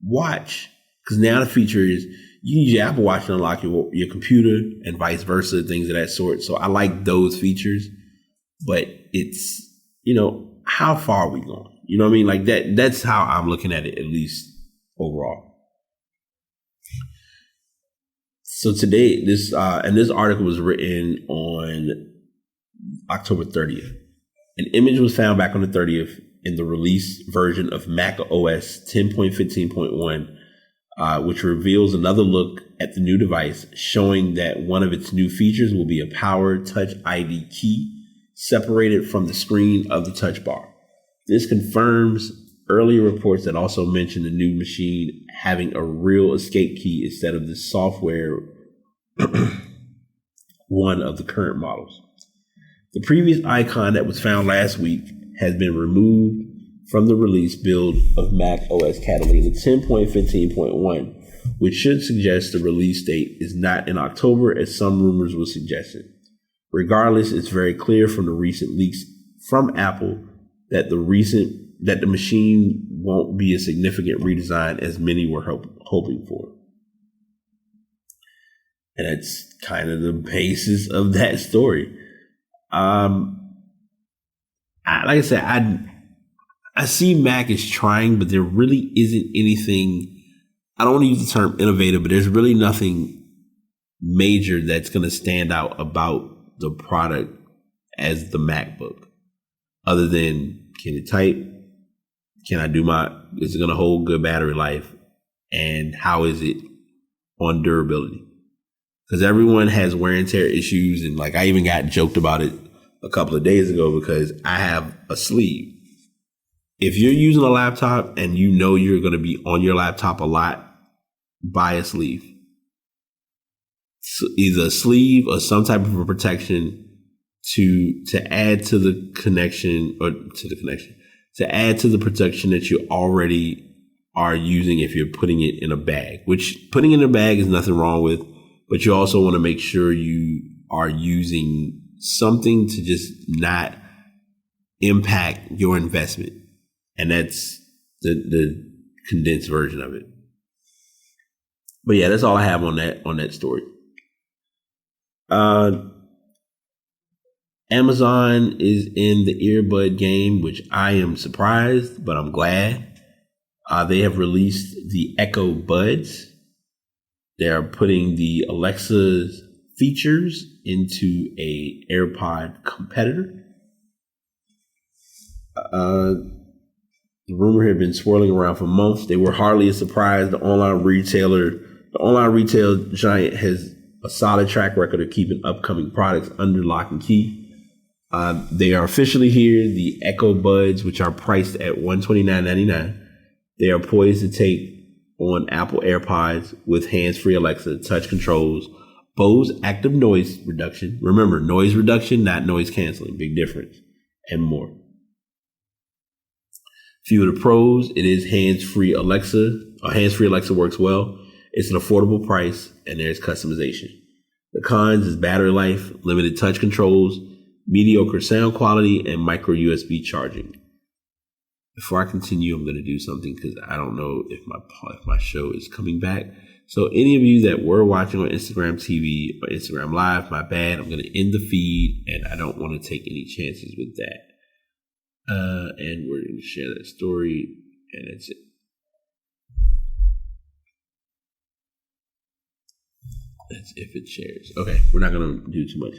watch, because now the feature is you can use your Apple Watch to unlock your computer and vice versa, things of that sort. So I like those features, but it's, how far are we going? You know what I mean? Like that's how I'm looking at it, at least overall. So today, this article was written on October 30th. An image was found back on the 30th in the release version of Mac OS 10.15.1, which reveals another look at the new device, showing that one of its new features will be a powered Touch ID key separated from the screen of the Touch Bar. This confirms earlier reports that also mentioned the new machine having a real escape key instead of the software one of the current models. The previous icon that was found last week has been removed from the release build of Mac OS Catalina 10.15.1, which should suggest the release date is not in October as some rumors were suggesting. Regardless, it's very clear from the recent leaks from Apple that the machine won't be a significant redesign as many were hoping for. And that's kind of the basis of that story. Like I said, I see Mac is trying, but there really isn't anything. I don't want to use the term innovative, but there's really nothing major that's going to stand out about the product as the MacBook, other than can it type? Can I do is it going to hold good battery life? And how is it on durability? Because everyone has wear and tear issues. And like I even got joked about it a couple of days ago because I have a sleeve. If you're using a laptop and you know you're going to be on your laptop a lot, buy a sleeve. So either a sleeve or some type of a protection to add to the connection to add to the protection that you already are using if you're putting it in a bag, which putting it in a bag is nothing wrong with, but you also want to make sure you are using something to just not impact your investment. And that's the condensed version of it. But yeah, that's all I have on that story. Amazon is in the earbud game, which I am surprised, but I'm glad. They have released the Echo Buds. They are putting the Alexa's features into a AirPod competitor. The rumor had been swirling around for months. They were hardly a surprise. The online retail giant has a solid track record of keeping upcoming products under lock and key. They are officially here. The Echo Buds, which are priced at $129.99. They are poised to take on Apple AirPods with hands-free Alexa, touch controls, Bose active noise reduction. Remember, noise reduction, not noise canceling. Big difference. And more. Few of the pros, it is hands-free Alexa. Hands-free Alexa works well. It's an affordable price, and there's customization. The cons is battery life, limited touch controls, mediocre sound quality, and micro USB charging. Before I continue, I'm going to do something because I don't know if my show is coming back. So any of you that were watching on Instagram TV or Instagram Live, my bad. I'm going to end the feed, and I don't want to take any chances with that. And we're going to share that story, and that's it. That's if it shares. Okay, we're not going to do too much.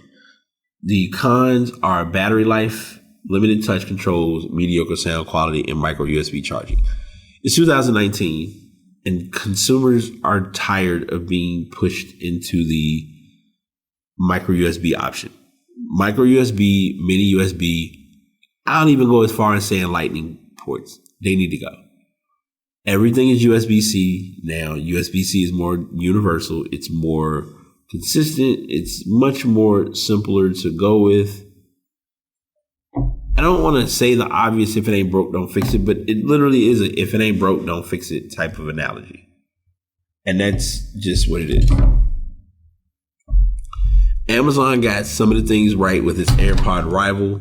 The cons are battery life, limited touch controls, mediocre sound quality, and micro USB charging. It's 2019, and consumers are tired of being pushed into the micro USB option. Micro USB, mini USB, I don't even go as far as saying lightning ports. They need to go. Everything is USB-C now. USB-C is more universal. It's more consistent. It's much more simpler to go with. I don't want to say the obvious, if it ain't broke, don't fix it, but it literally is a if it ain't broke, don't fix it type of analogy. And that's just what it is. Amazon got some of the things right with its AirPod rival.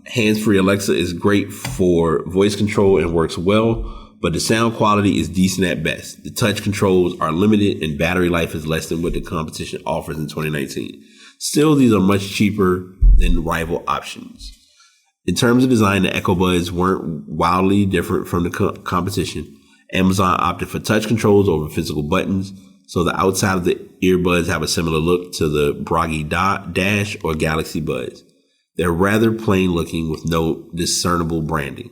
Hands-free Alexa is great for voice control and works well, but the sound quality is decent at best. The touch controls are limited and battery life is less than what the competition offers in 2019. Still, these are much cheaper than rival options. In terms of design, the Echo Buds weren't wildly different from the competition. Amazon opted for touch controls over physical buttons, so the outside of the earbuds have a similar look to the Bragi Dash or Galaxy Buds. They're rather plain looking with no discernible branding.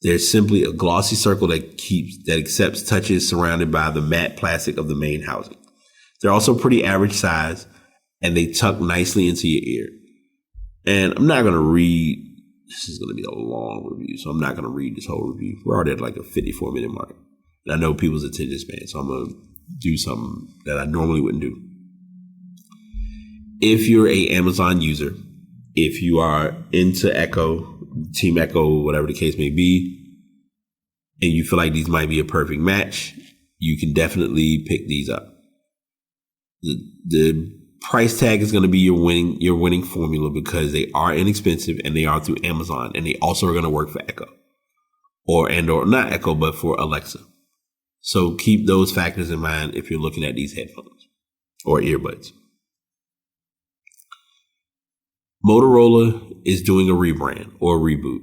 They're simply a glossy circle that accepts touches surrounded by the matte plastic of the main housing. They're also pretty average size, and they tuck nicely into your ear. And I'm not going to read this is going to be a long review, so I'm not going to read this whole review. We're already at like a 54-minute mark. And I know people's attention span, so I'm going to do something that I normally wouldn't do. If you're a Amazon user, if you are into Echo, Team Echo, whatever the case may be, and you feel like these might be a perfect match, you can definitely pick these up. The price tag is going to be your winning formula because they are inexpensive and they are through Amazon, and they also are going to work for Echo or not Echo, but for Alexa. So keep those factors in mind if you're looking at these headphones or earbuds. Motorola is doing a rebrand or a reboot.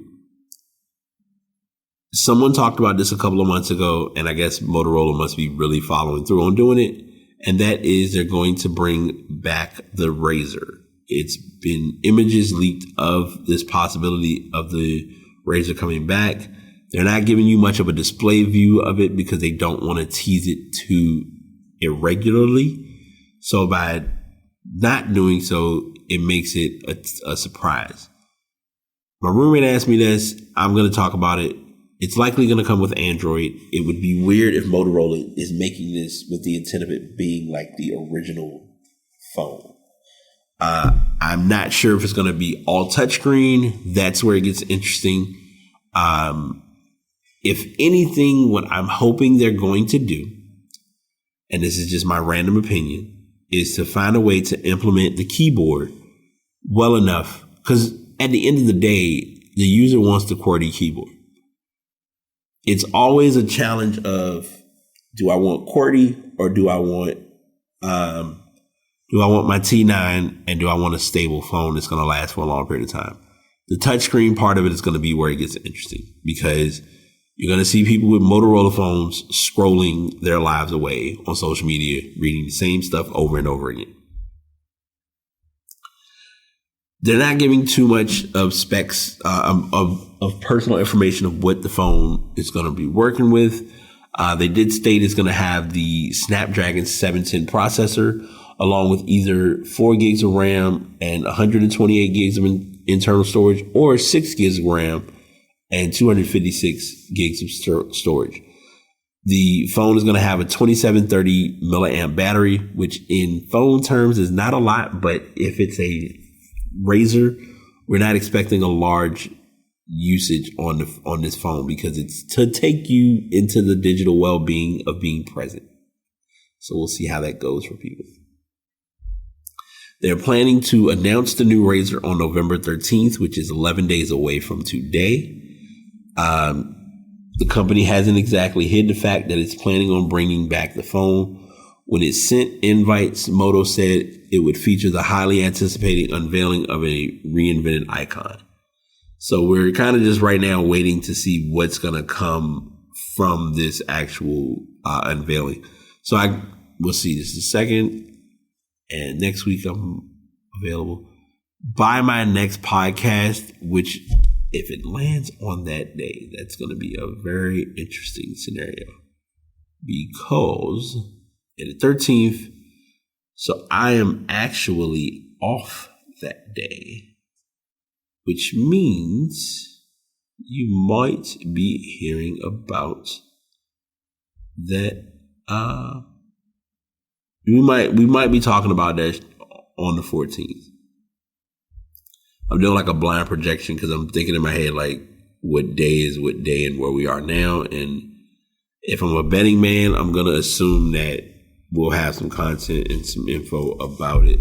Someone talked about this a couple of months ago, and I guess Motorola must be really following through on doing it. And that is they're going to bring back the Razr. It's been images leaked of this possibility of the Razr coming back. They're not giving you much of a display view of it because they don't want to tease it too irregularly. So by not doing so, it makes it a surprise. My roommate asked me this. I'm going to talk about it. It's likely going to come with Android. It would be weird if Motorola is making this with the intent of it being like the original phone. I'm not sure if it's going to be all touchscreen. That's where it gets interesting. If anything, what I'm hoping they're going to do, and this is just my random opinion, is to find a way to implement the keyboard well enough. Because at the end of the day, the user wants the QWERTY keyboard. It's always a challenge of, do I want QWERTY or do I want my T9 and do I want a stable phone that's going to last for a long period of time? The touchscreen part of it is going to be where it gets interesting because you're going to see people with Motorola phones scrolling their lives away on social media, reading the same stuff over and over again. They're not giving too much of specs of personal information of what the phone is going to be working with. They did state it's going to have the Snapdragon 710 processor, along with either 4 gigs of RAM and 128 gigs of internal storage, or 6 gigs of RAM and 256 gigs of storage. The phone is going to have a 2730 milliamp battery, which in phone terms is not a lot, but if it's a Razr, we're not expecting a large usage on this phone because it's to take you into the digital well-being of being present. So we'll see how that goes for people. They're planning to announce the new Razr on November 13th, which is 11 days away from today. The company hasn't exactly hid the fact that it's planning on bringing back the phone. When it sent invites, Moto said it would feature the highly anticipated unveiling of a reinvented icon. So we're kind of just right now waiting to see what's going to come from this actual unveiling. So we'll see. This is the 2nd, and next week I'm available. By my next podcast, which if it lands on that day, that's going to be a very interesting scenario because the 13th, so I am actually off that day, which means you might be hearing about that. We might be talking about that on the 14th. I'm doing like a blind projection because I'm thinking in my head like what day is what day and where we are now. And if I'm a betting man, I'm gonna assume that we'll have some content and some info about it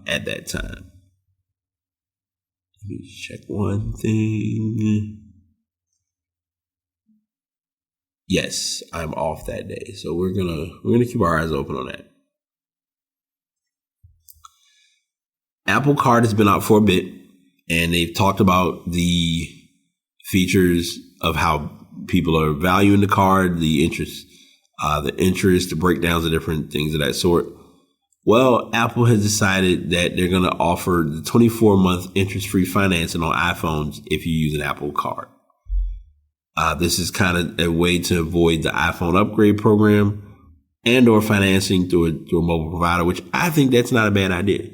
at that time. Let me check one thing. Yes, I'm off that day. So we're gonna keep our eyes open on that. Apple Card has been out for a bit, and they've talked about the features of how people are valuing the card, the interest, the breakdowns of different things of that sort. Well, Apple has decided that they're going to offer the 24-month interest-free financing on iPhones if you use an Apple Card. This is kind of a way to avoid the iPhone upgrade program and or financing through a mobile provider, which I think that's not a bad idea.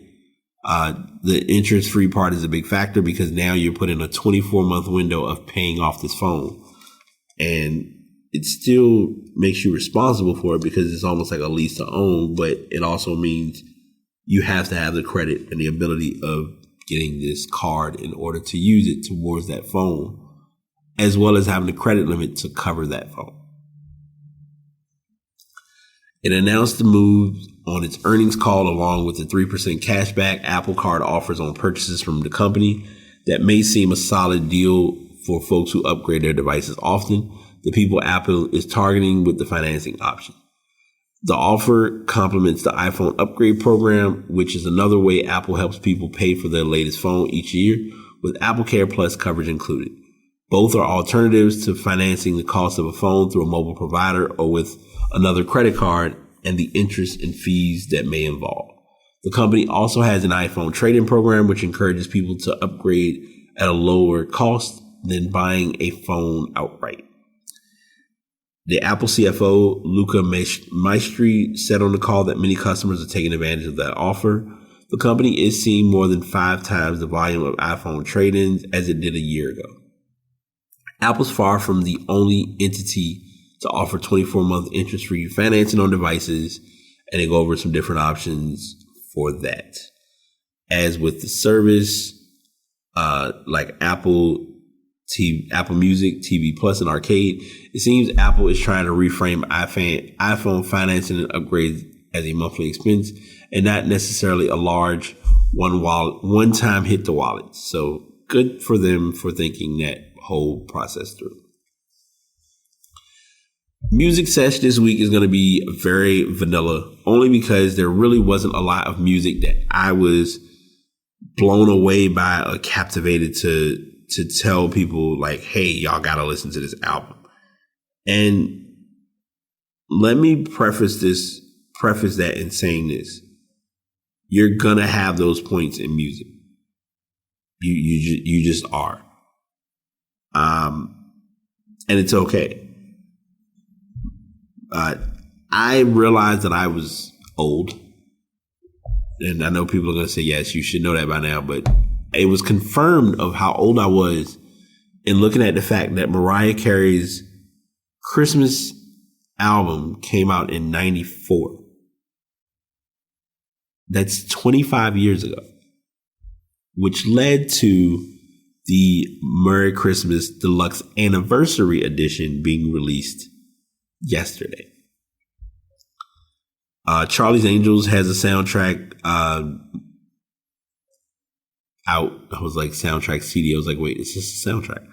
The interest-free part is a big factor because now you're put in a 24-month window of paying off this phone. And it still makes you responsible for it because it's almost like a lease to own, but it also means you have to have the credit and the ability of getting this card in order to use it towards that phone, as well as having the credit limit to cover that phone. It announced the move on its earnings call along with the 3% cashback Apple Card offers on purchases from the company. That may seem a solid deal for folks who upgrade their devices often. The people Apple is targeting with the financing option. The offer complements the iPhone upgrade program, which is another way Apple helps people pay for their latest phone each year, with Apple Care Plus coverage included. Both are alternatives to financing the cost of a phone through a mobile provider or with another credit card and the interest and fees that may involve. The company also has an iPhone trade-in program, which encourages people to upgrade at a lower cost than buying a phone outright. The Apple CFO, Luca Maestri, said on the call that many customers are taking advantage of that offer. The company is seeing more than 5 times the volume of iPhone trade-ins as it did a year ago. Apple's far from the only entity to offer 24-month interest-free financing on devices, and they go over some different options for that. As with the service, like Apple Music, TV Plus, and Arcade, it seems Apple is trying to reframe iPhone financing and upgrades as a monthly expense and not necessarily a large one-time hit to wallet. So good for them for thinking that whole process through. Music Sesh this week is going to be very vanilla, only because there really wasn't a lot of music that I was blown away by or captivated to tell people like, hey, y'all got to listen to this album. And let me preface that in saying this. You're going to have those points in music. You just are. And it's okay. I realized that I was old, and I know people are going to say, yes, you should know that by now, but it was confirmed of how old I was in looking at the fact that Mariah Carey's Christmas album came out in 94. That's 25 years ago, which led to the Merry Christmas Deluxe Anniversary Edition being released yesterday. Charlie's Angels has a soundtrack out. I was like, soundtrack CD. I was like, wait, it's just a soundtrack.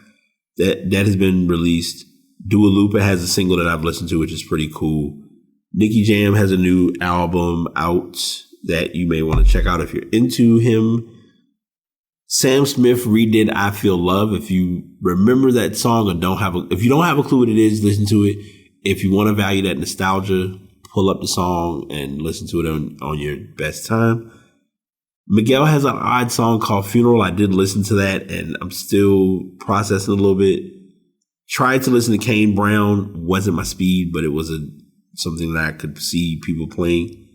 That has been released. Dua Lipa has a single that I've listened to, which is pretty cool. Nicky Jam has a new album out that you may want to check out if you're into him. Sam Smith redid I Feel Love. If you remember that song or if you don't have a clue what it is, listen to it. If you want to value that nostalgia, pull up the song and listen to it on your best time. Miguel has an odd song called Funeral. I did listen to that and I'm still processing a little bit. Tried to listen to Kane Brown. Wasn't my speed, but it was something that I could see people playing.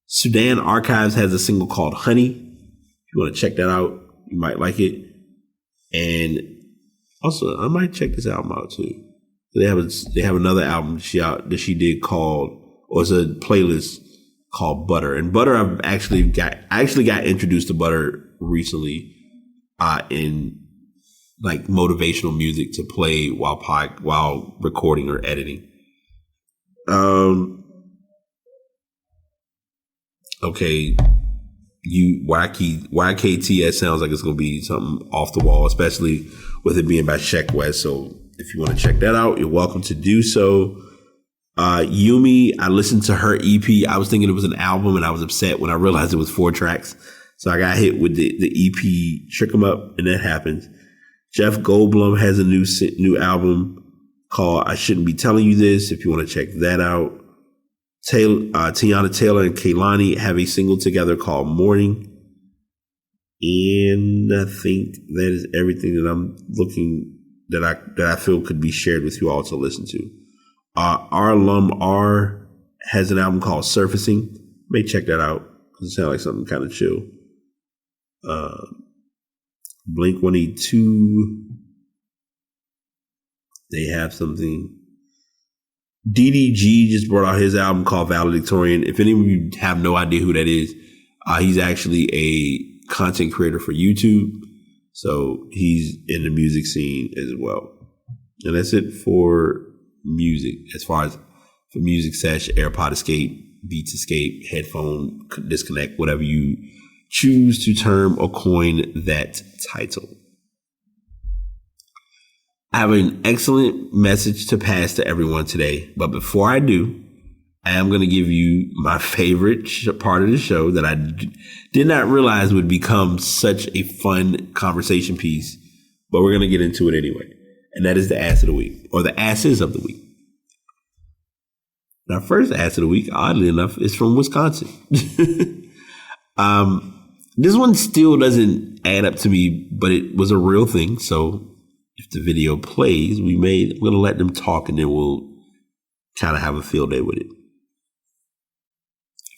Sudan Archives has a single called Honey. If you want to check that out, you might like it. And also, I might check this album out too. They have another album that she did called, or it's a playlist called Butter. And Butter, I actually got introduced to Butter recently in like motivational music to play while recording or editing. Okay, YKTS sounds like it's gonna be something off the wall, especially with it being by Sheck West. So if you want to check that out, you're welcome to do so. Yumi, I listened to her EP. I was thinking it was an album, and I was upset when I realized it was 4 tracks. So I got hit with the EP Trick 'Em Up, and that happens. Jeff Goldblum has a new album called I Shouldn't Be Telling You This, if you want to check that out. Tiana Taylor and Kehlani have a single together called Morning. And I think that is everything that I'm looking that I feel could be shared with you all to listen to. Our alum R has an album called Surfacing. May check that out because it sounds like something kind of chill. Blink-182. They have something. DDG just brought out his album called Valedictorian. If any of you have no idea who that is, he's actually a content creator for YouTube. So he's in the music scene as well. And that's it for music. As far as for Music Sesh, AirPod Escape, Beats Escape, headphone disconnect, whatever you choose to term or coin that title. I have an excellent message to pass to everyone today. But before I do, I am going to give you my favorite part of the show that I did not realize would become such a fun conversation piece. But we're going to get into it anyway. And that is the ass of the week, or the asses of the week. Our first ass of the week, oddly enough, is from Wisconsin. This one still doesn't add up to me, but it was a real thing. So if the video plays, I'm going to let them talk, and then we'll kind of have a field day with it.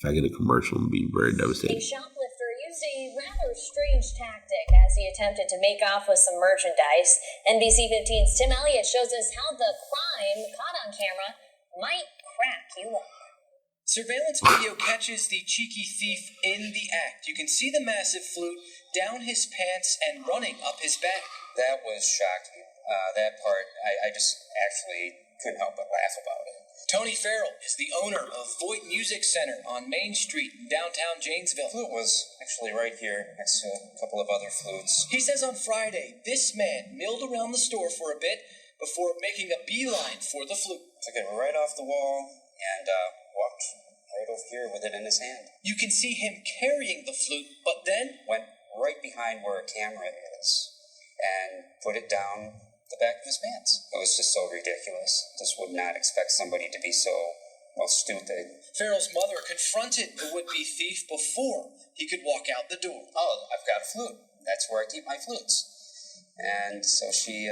If I get a commercial, I'm be very devastated. A shoplifter used a rather strange tactic as he attempted to make off with some merchandise. NBC 15's Tim Elliott shows us how the crime caught on camera might crack you up. Surveillance video catches the cheeky thief in the act. You can see the massive flute down his pants and running up his back. That was shocking. That part, I just actually couldn't help but laugh about it. Tony Farrell is the owner of Voight Music Center on Main Street in downtown Janesville. The flute was actually right here next to a couple of other flutes. He says on Friday, this man milled around the store for a bit before making a beeline for the flute. Took it right off the wall and walked right over here with it in his hand. You can see him carrying the flute, but then went right behind where a camera is and put it down the back of his pants. It was just so ridiculous. Just would not expect somebody to be so, well, stupid. Farrell's mother confronted the would-be thief before he could walk out the door. Oh, I've got a flute. That's where I keep my flutes. And so she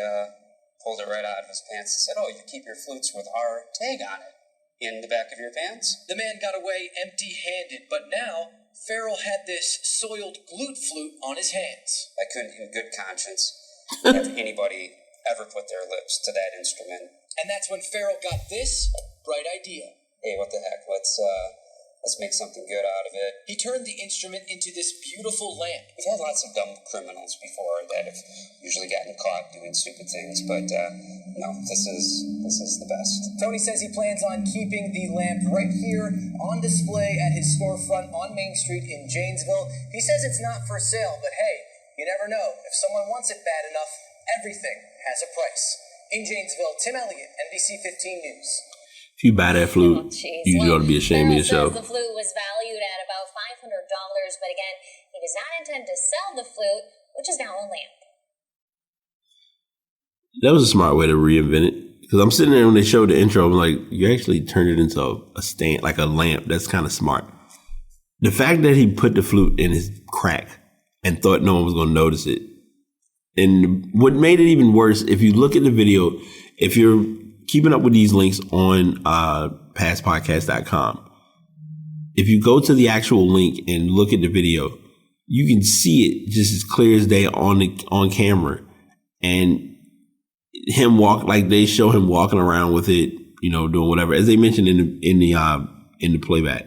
pulled it right out of his pants and said, oh, you keep your flutes with our tag on it in the back of your pants? The man got away empty-handed, but now Farrell had this soiled glute flute on his hands. I couldn't in good conscience have anybody ever put their lips to that instrument. And that's when Farrell got this bright idea. Hey, what the heck? Let's make something good out of it. He turned the instrument into this beautiful lamp. We've had lots of dumb criminals before that have usually gotten caught doing stupid things, but no, this is the best. Tony says he plans on keeping the lamp right here on display at his storefront on Main Street in Janesville. He says it's not for sale, but hey, you never know. If someone wants it bad enough, everything has a price. In Janesville, Tim Elliott, NBC 15 News. If you buy that flute, you ought to be ashamed of yourself. The flute was valued at about $500, but again, he does not intend to sell the flute, which is now a lamp. That was a smart way to reinvent it. Because I'm sitting there when they showed the intro, I'm like, you actually turned it into a stand, like a lamp. That's kind of smart. The fact that he put the flute in his crack and thought no one was going to notice it. And what made it even worse, if you look at the video, if you're keeping up with these links on pastpodcast.com, if you go to the actual link and look at the video, you can see it just as clear as day on camera. And him they show him walking around with it, doing whatever, as they mentioned in the playback.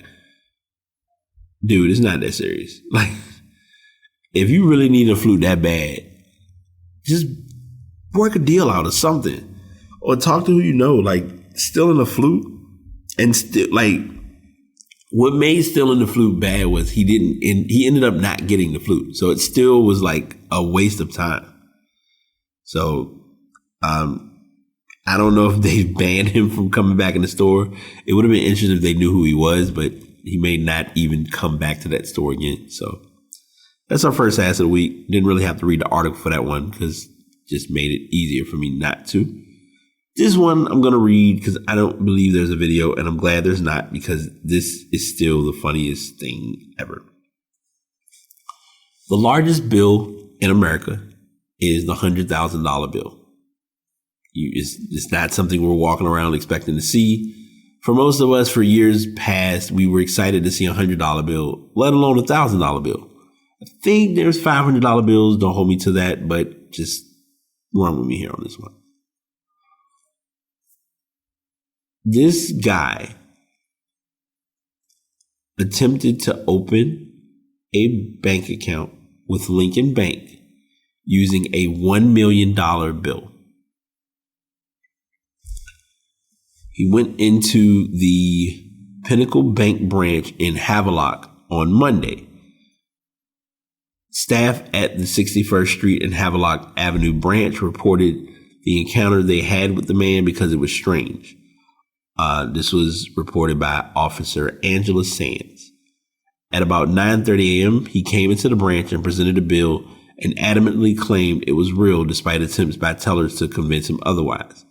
Dude, it's not that serious. Like, if you really need a flute that bad, just work a deal out of something. Or talk to who you know, like stealing a flute. And still, like, what made stealing the flute bad was he ended up not getting the flute. So it still was like a waste of time. So I don't know if they banned him from coming back in the store. It would have been interesting if they knew who he was, but he may not even come back to that store again. So that's our first ass of the week. Didn't really have to read the article for that one because it just made it easier for me not to. This one I'm going to read because I don't believe there's a video, and I'm glad there's not because this is still the funniest thing ever. The largest bill in America is the $100,000 bill. It's not something we're walking around expecting to see. For most of us, for years past, we were excited to see a $100 bill, let alone a $1,000 bill. I think there's $500 bills. Don't hold me to that, but just run with me here on this one. This guy attempted to open a bank account with Lincoln Bank using a $1 million bill. He went into the Pinnacle Bank branch in Havelock on Monday. Staff at the 61st Street and Havelock Avenue branch reported the encounter they had with the man because it was strange. This was reported by Officer Angela Sands. At about 9:30 a.m., he came into the branch and presented a bill and adamantly claimed it was real despite attempts by tellers to convince him otherwise.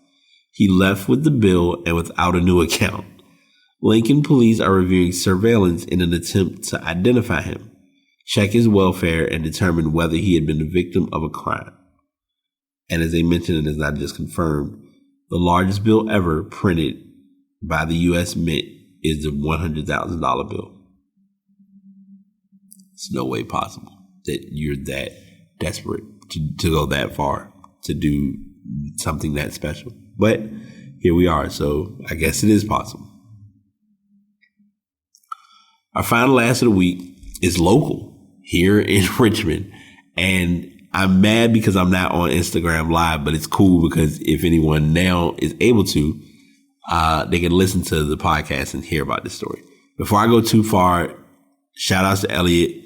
He left with the bill and without a new account. Lincoln police are reviewing surveillance in an attempt to identify him, check his welfare, and determine whether he had been the victim of a crime. And as they mentioned, and as I just confirmed, the largest bill ever printed by the U.S. Mint is the $100,000 bill. It's no way possible that you're that desperate to go that far to do something that special. But here we are, so I guess it is possible. Our final ass of the week is local here in Richmond. And I'm mad because I'm not on Instagram Live, but it's cool because if anyone now is able to, they can listen to the podcast and hear about this story. Before I go too far, shout outs to Elliot.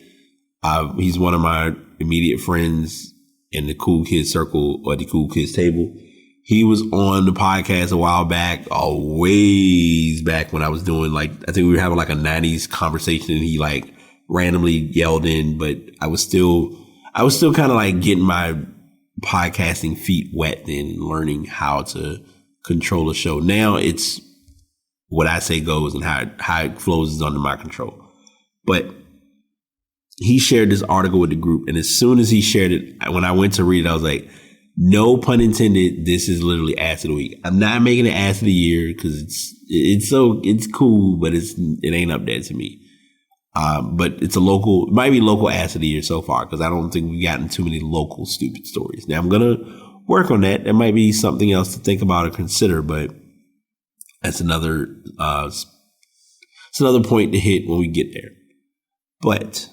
He's one of my immediate friends in the Cool Kids Circle or the Cool Kids Table. He was on the podcast a while back, ways back when I was doing I think we were having a 90s conversation and he randomly yelled in, but I was still kind of getting my podcasting feet wet then and learning how to control a show. Now it's what I say goes and how it flows is under my control. But he shared this article with the group, and as soon as he shared it, when I went to read it, I was like, no pun intended, this is literally ass of the week. I'm not making it ass of the year because it's cool, but it ain't up there to me. But it might be local ass of the year so far because I don't think we've gotten too many local stupid stories. Now I'm gonna work on that. There might be something else to think about or consider, but that's another point to hit when we get there. But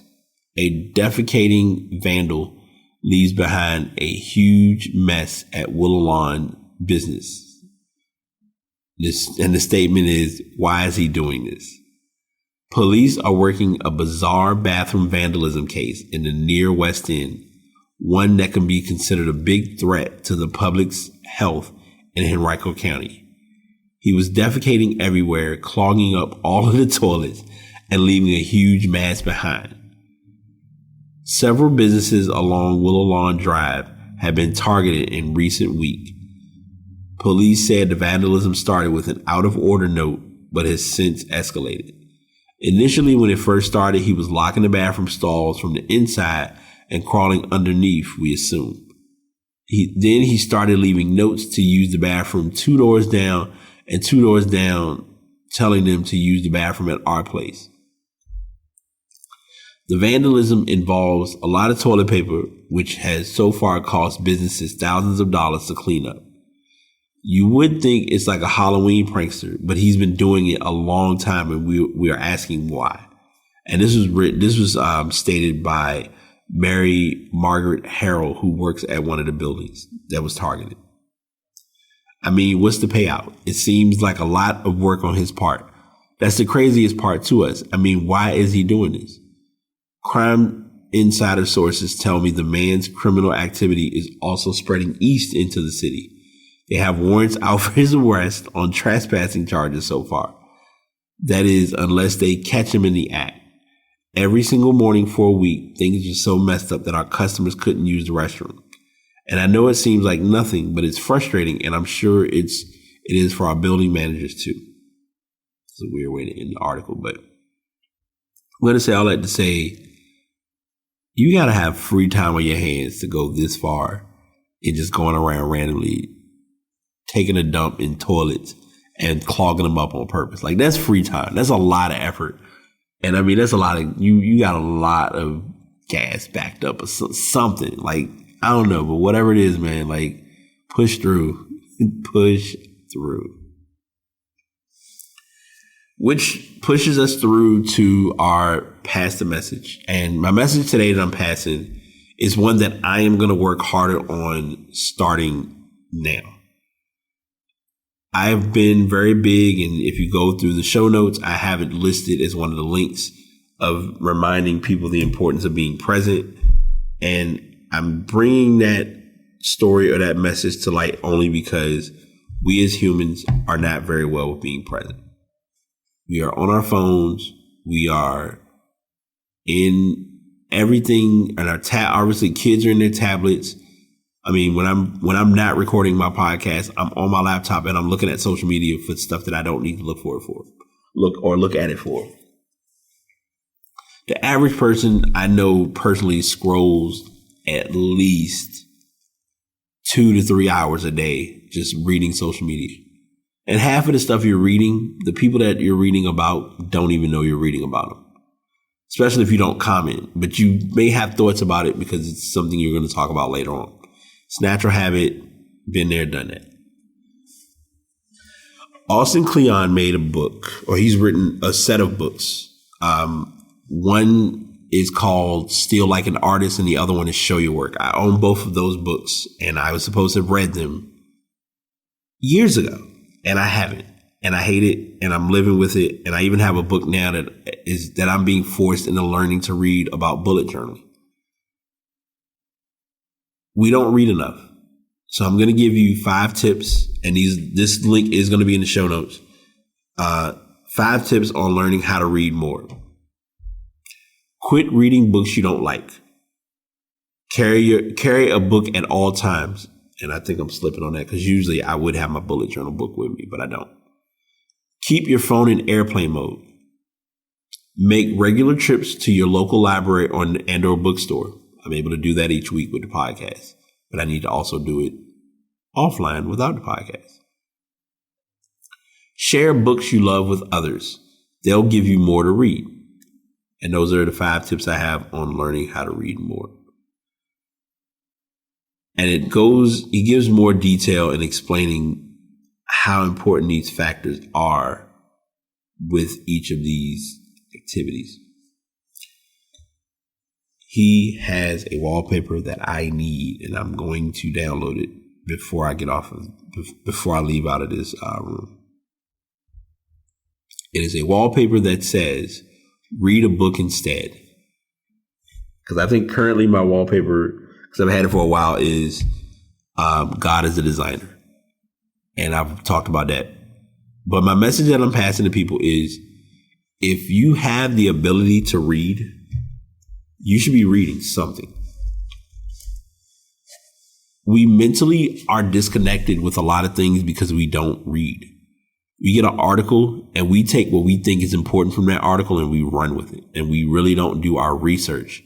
a defecating vandal leaves behind a huge mess at Willow Lawn business. And the statement is, why is he doing this? Police are working a bizarre bathroom vandalism case in the near West End, one that can be considered a big threat to the public's health in Henrico County. He was defecating everywhere, clogging up all of the toilets and leaving a huge mess behind. Several businesses along Willow Lawn Drive have been targeted in recent weeks. Police said the vandalism started with an out-of-order note, but has since escalated. Initially, when it first started, he was locking the bathroom stalls from the inside and crawling underneath, we assume. Then he started leaving notes to use the bathroom 2 doors down and 2 doors down, telling them to use the bathroom at our place. The vandalism involves a lot of toilet paper, which has so far cost businesses thousands of dollars to clean up. You would think it's like a Halloween prankster, but he's been doing it a long time, and we are asking why. And this was stated by Mary Margaret Harrell, who works at one of the buildings that was targeted. I mean, what's the payout? It seems like a lot of work on his part. That's the craziest part to us. I mean, why is he doing this? Crime insider sources tell me the man's criminal activity is also spreading east into the city. They have warrants out for his arrest on trespassing charges so far. That is, unless they catch him in the act. Every single morning for a week, things are so messed up that our customers couldn't use the restroom. And I know it seems like nothing, but it's frustrating, and I'm sure it is for our building managers too. It's a weird way to end the article, but I'm going to say all that to say, you got to have free time on your hands to go this far and just going around randomly taking a dump in toilets and clogging them up on purpose. That's free time. That's a lot of effort. And I mean, that's a lot of, you got a lot of gas backed up or something. Like, I don't know, but whatever it is, man, like, push through. Push through. Which pushes us through to our pass the message. And my message today that I'm passing is one that I am going to work harder on starting now. I've been very big, and if you go through the show notes, I have it listed as one of the links of reminding people the importance of being present. And I'm bringing that story or that message to light only because we as humans are not very well with being present. We are on our phones. We are in everything, and obviously kids are in their tablets. I mean, when I'm not recording my podcast, I'm on my laptop and I'm looking at social media for stuff that I don't need to look at it for. The average person I know personally scrolls at least 2 to 3 hours a day just reading social media. And half of the stuff you're reading, the people that you're reading about don't even know you're reading about them. Especially if you don't comment, but you may have thoughts about it because it's something you're going to talk about later on. It's natural habit, been there, done that. Austin Kleon made a book, or he's written a set of books. One is called Steal Like an Artist, and the other one is Show Your Work. I own both of those books, and I was supposed to have read them years ago, and I haven't. And I hate it, and I'm living with it. And I even have a book now that I'm being forced into learning to read about bullet journaling. We don't read enough. So I'm going to give you 5 tips, and this link is going to be in the show notes. 5 tips on learning how to read more. Quit reading books you don't like. Carry a book at all times. And I think I'm slipping on that because usually I would have my bullet journal book with me, but I don't. Keep your phone in airplane mode. Make regular trips to your local library or bookstore. I'm able to do that each week with the podcast, but I need to also do it offline without the podcast. Share books you love with others. They'll give you more to read. And those are the 5 tips I have on learning how to read more. And it gives more detail in explaining how important these factors are with each of these activities. He has a wallpaper that I need, and I'm going to download it before I leave out of this room. It is a wallpaper that says, read a book instead. Because I think currently my wallpaper, because I've had it for a while, is God is a designer. And I've talked about that. But my message that I'm passing to people is, if you have the ability to read, you should be reading something. We mentally are disconnected with a lot of things because we don't read. We get an article and we take what we think is important from that article and we run with it. And we really don't do our research.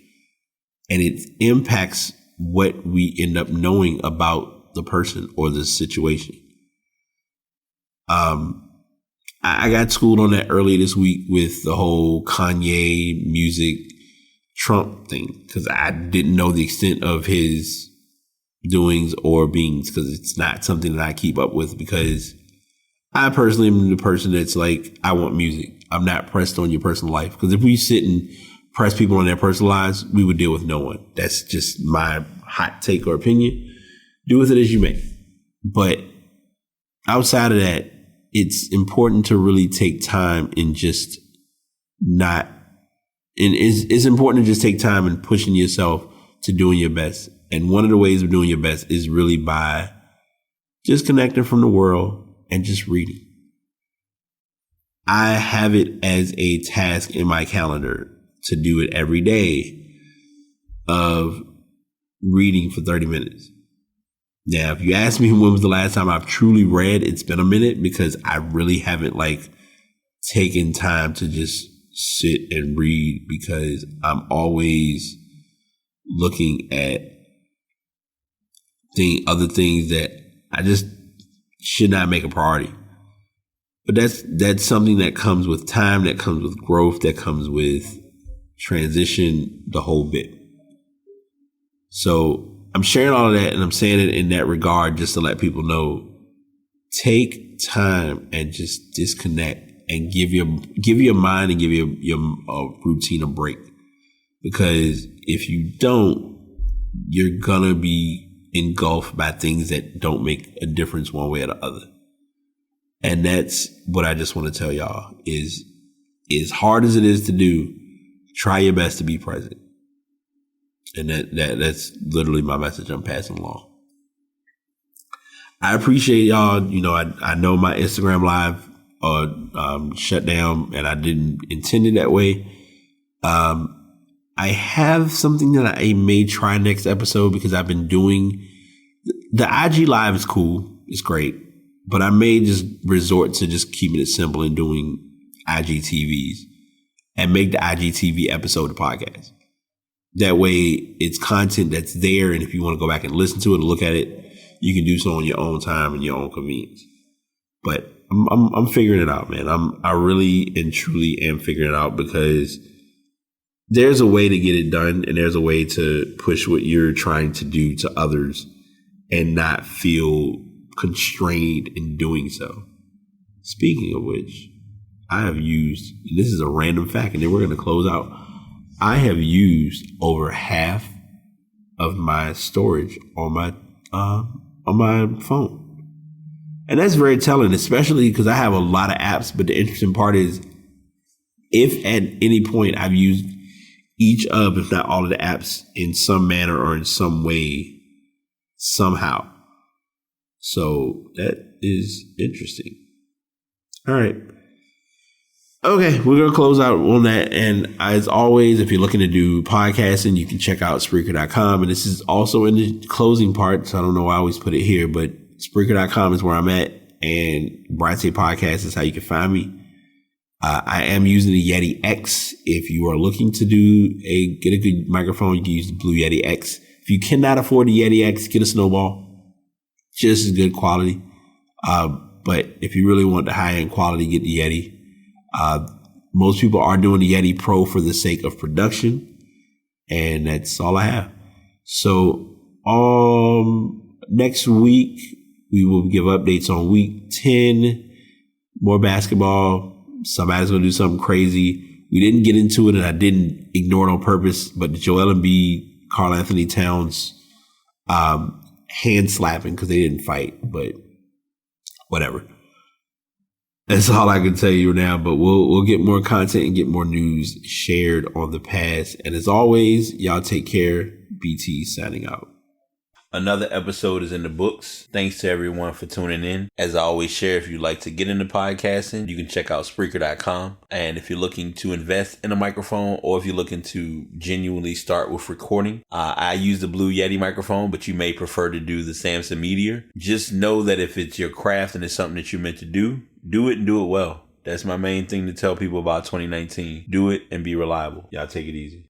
And it impacts what we end up knowing about the person or the situation. I got schooled on that earlier this week with the whole Kanye music Trump thing, because I didn't know the extent of his doings or beings, because it's not something that I keep up with, because I personally am the person that's like, I want music. I'm not pressed on your personal life, because if we sit and press people on their personal lives, we would deal with no one. That's just my hot take or opinion. Do with it as you may. But outside of that, it's important to really take time and just not, and it's important to just take time and pushing yourself to doing your best. And one of the ways of doing your best is really by just connecting from the world and just reading. I have it as a task in my calendar to do it every day of reading for 30 minutes. Now, if you ask me when was the last time I've truly read, it's been a minute, because I really haven't taken time to just sit and read, because I'm always looking at other things that I just should not make a priority. But that's something that comes with time, that comes with growth, that comes with transition, the whole bit. So I'm sharing all of that, and I'm saying it in that regard just to let people know, take time and just disconnect and give your mind and give your routine a break. Because if you don't, you're gonna be engulfed by things that don't make a difference one way or the other. And that's what I just want to tell y'all is, as hard as it is to do, try your best to be present. And that's literally my message I'm passing along. I appreciate y'all. You know, I know my Instagram live shut down, and I didn't intend it that way. I have something that I may try next episode, because I've been doing the IG live is cool. It's great. But I may just resort to just keeping it simple and doing IGTVs and make the IGTV episode a podcast. That way it's content that's there. And if you want to go back and listen to it or look at it, you can do so on your own time and your own convenience. But I'm figuring it out, man. I really and truly am figuring it out, because there's a way to get it done, and there's a way to push what you're trying to do to others and not feel constrained in doing so. Speaking of which, I have used, and this is a random fact, and then we're going to close out. I have used over half of my storage on my phone. And that's very telling, especially because I have a lot of apps. But the interesting part is, if at any point I've used each of, if not all of the apps in some manner or in some way, somehow. So that is interesting. All right. Okay, we're going to close out on that. And as always, if you're looking to do podcasting, you can check out Spreaker.com. And this is also in the closing part, so I don't know why I always put it here, but Spreaker.com is where I'm at. And Brian Say Podcast is how you can find me. I am using the Yeti X. If you are looking to get a good microphone, you can use the Blue Yeti X. If you cannot afford the Yeti X, get a Snowball. Just as good quality. But if you really want the high-end quality, get the Yeti. Most people are doing the Yeti Pro for the sake of production. And that's all I have. So next week, we will give updates on week 10. More basketball. Somebody's going to do something crazy. We didn't get into it, and I didn't ignore it on purpose. But the Joel Embiid, Karl Anthony Towns hand slapping, because they didn't fight. But whatever. That's all I can tell you now. But we'll get more content and get more news shared on the past. And as always, y'all take care. BT signing out. Another episode is in the books. Thanks to everyone for tuning in. As I always share, if you'd like to get into podcasting, you can check out Spreaker.com. And if you're looking to invest in a microphone, or if you're looking to genuinely start with recording, I use the Blue Yeti microphone, but you may prefer to do the Samson Meteor. Just know that if it's your craft and it's something that you're meant to do it and do it well. That's my main thing to tell people about 2019. Do it and be reliable. Y'all take it easy.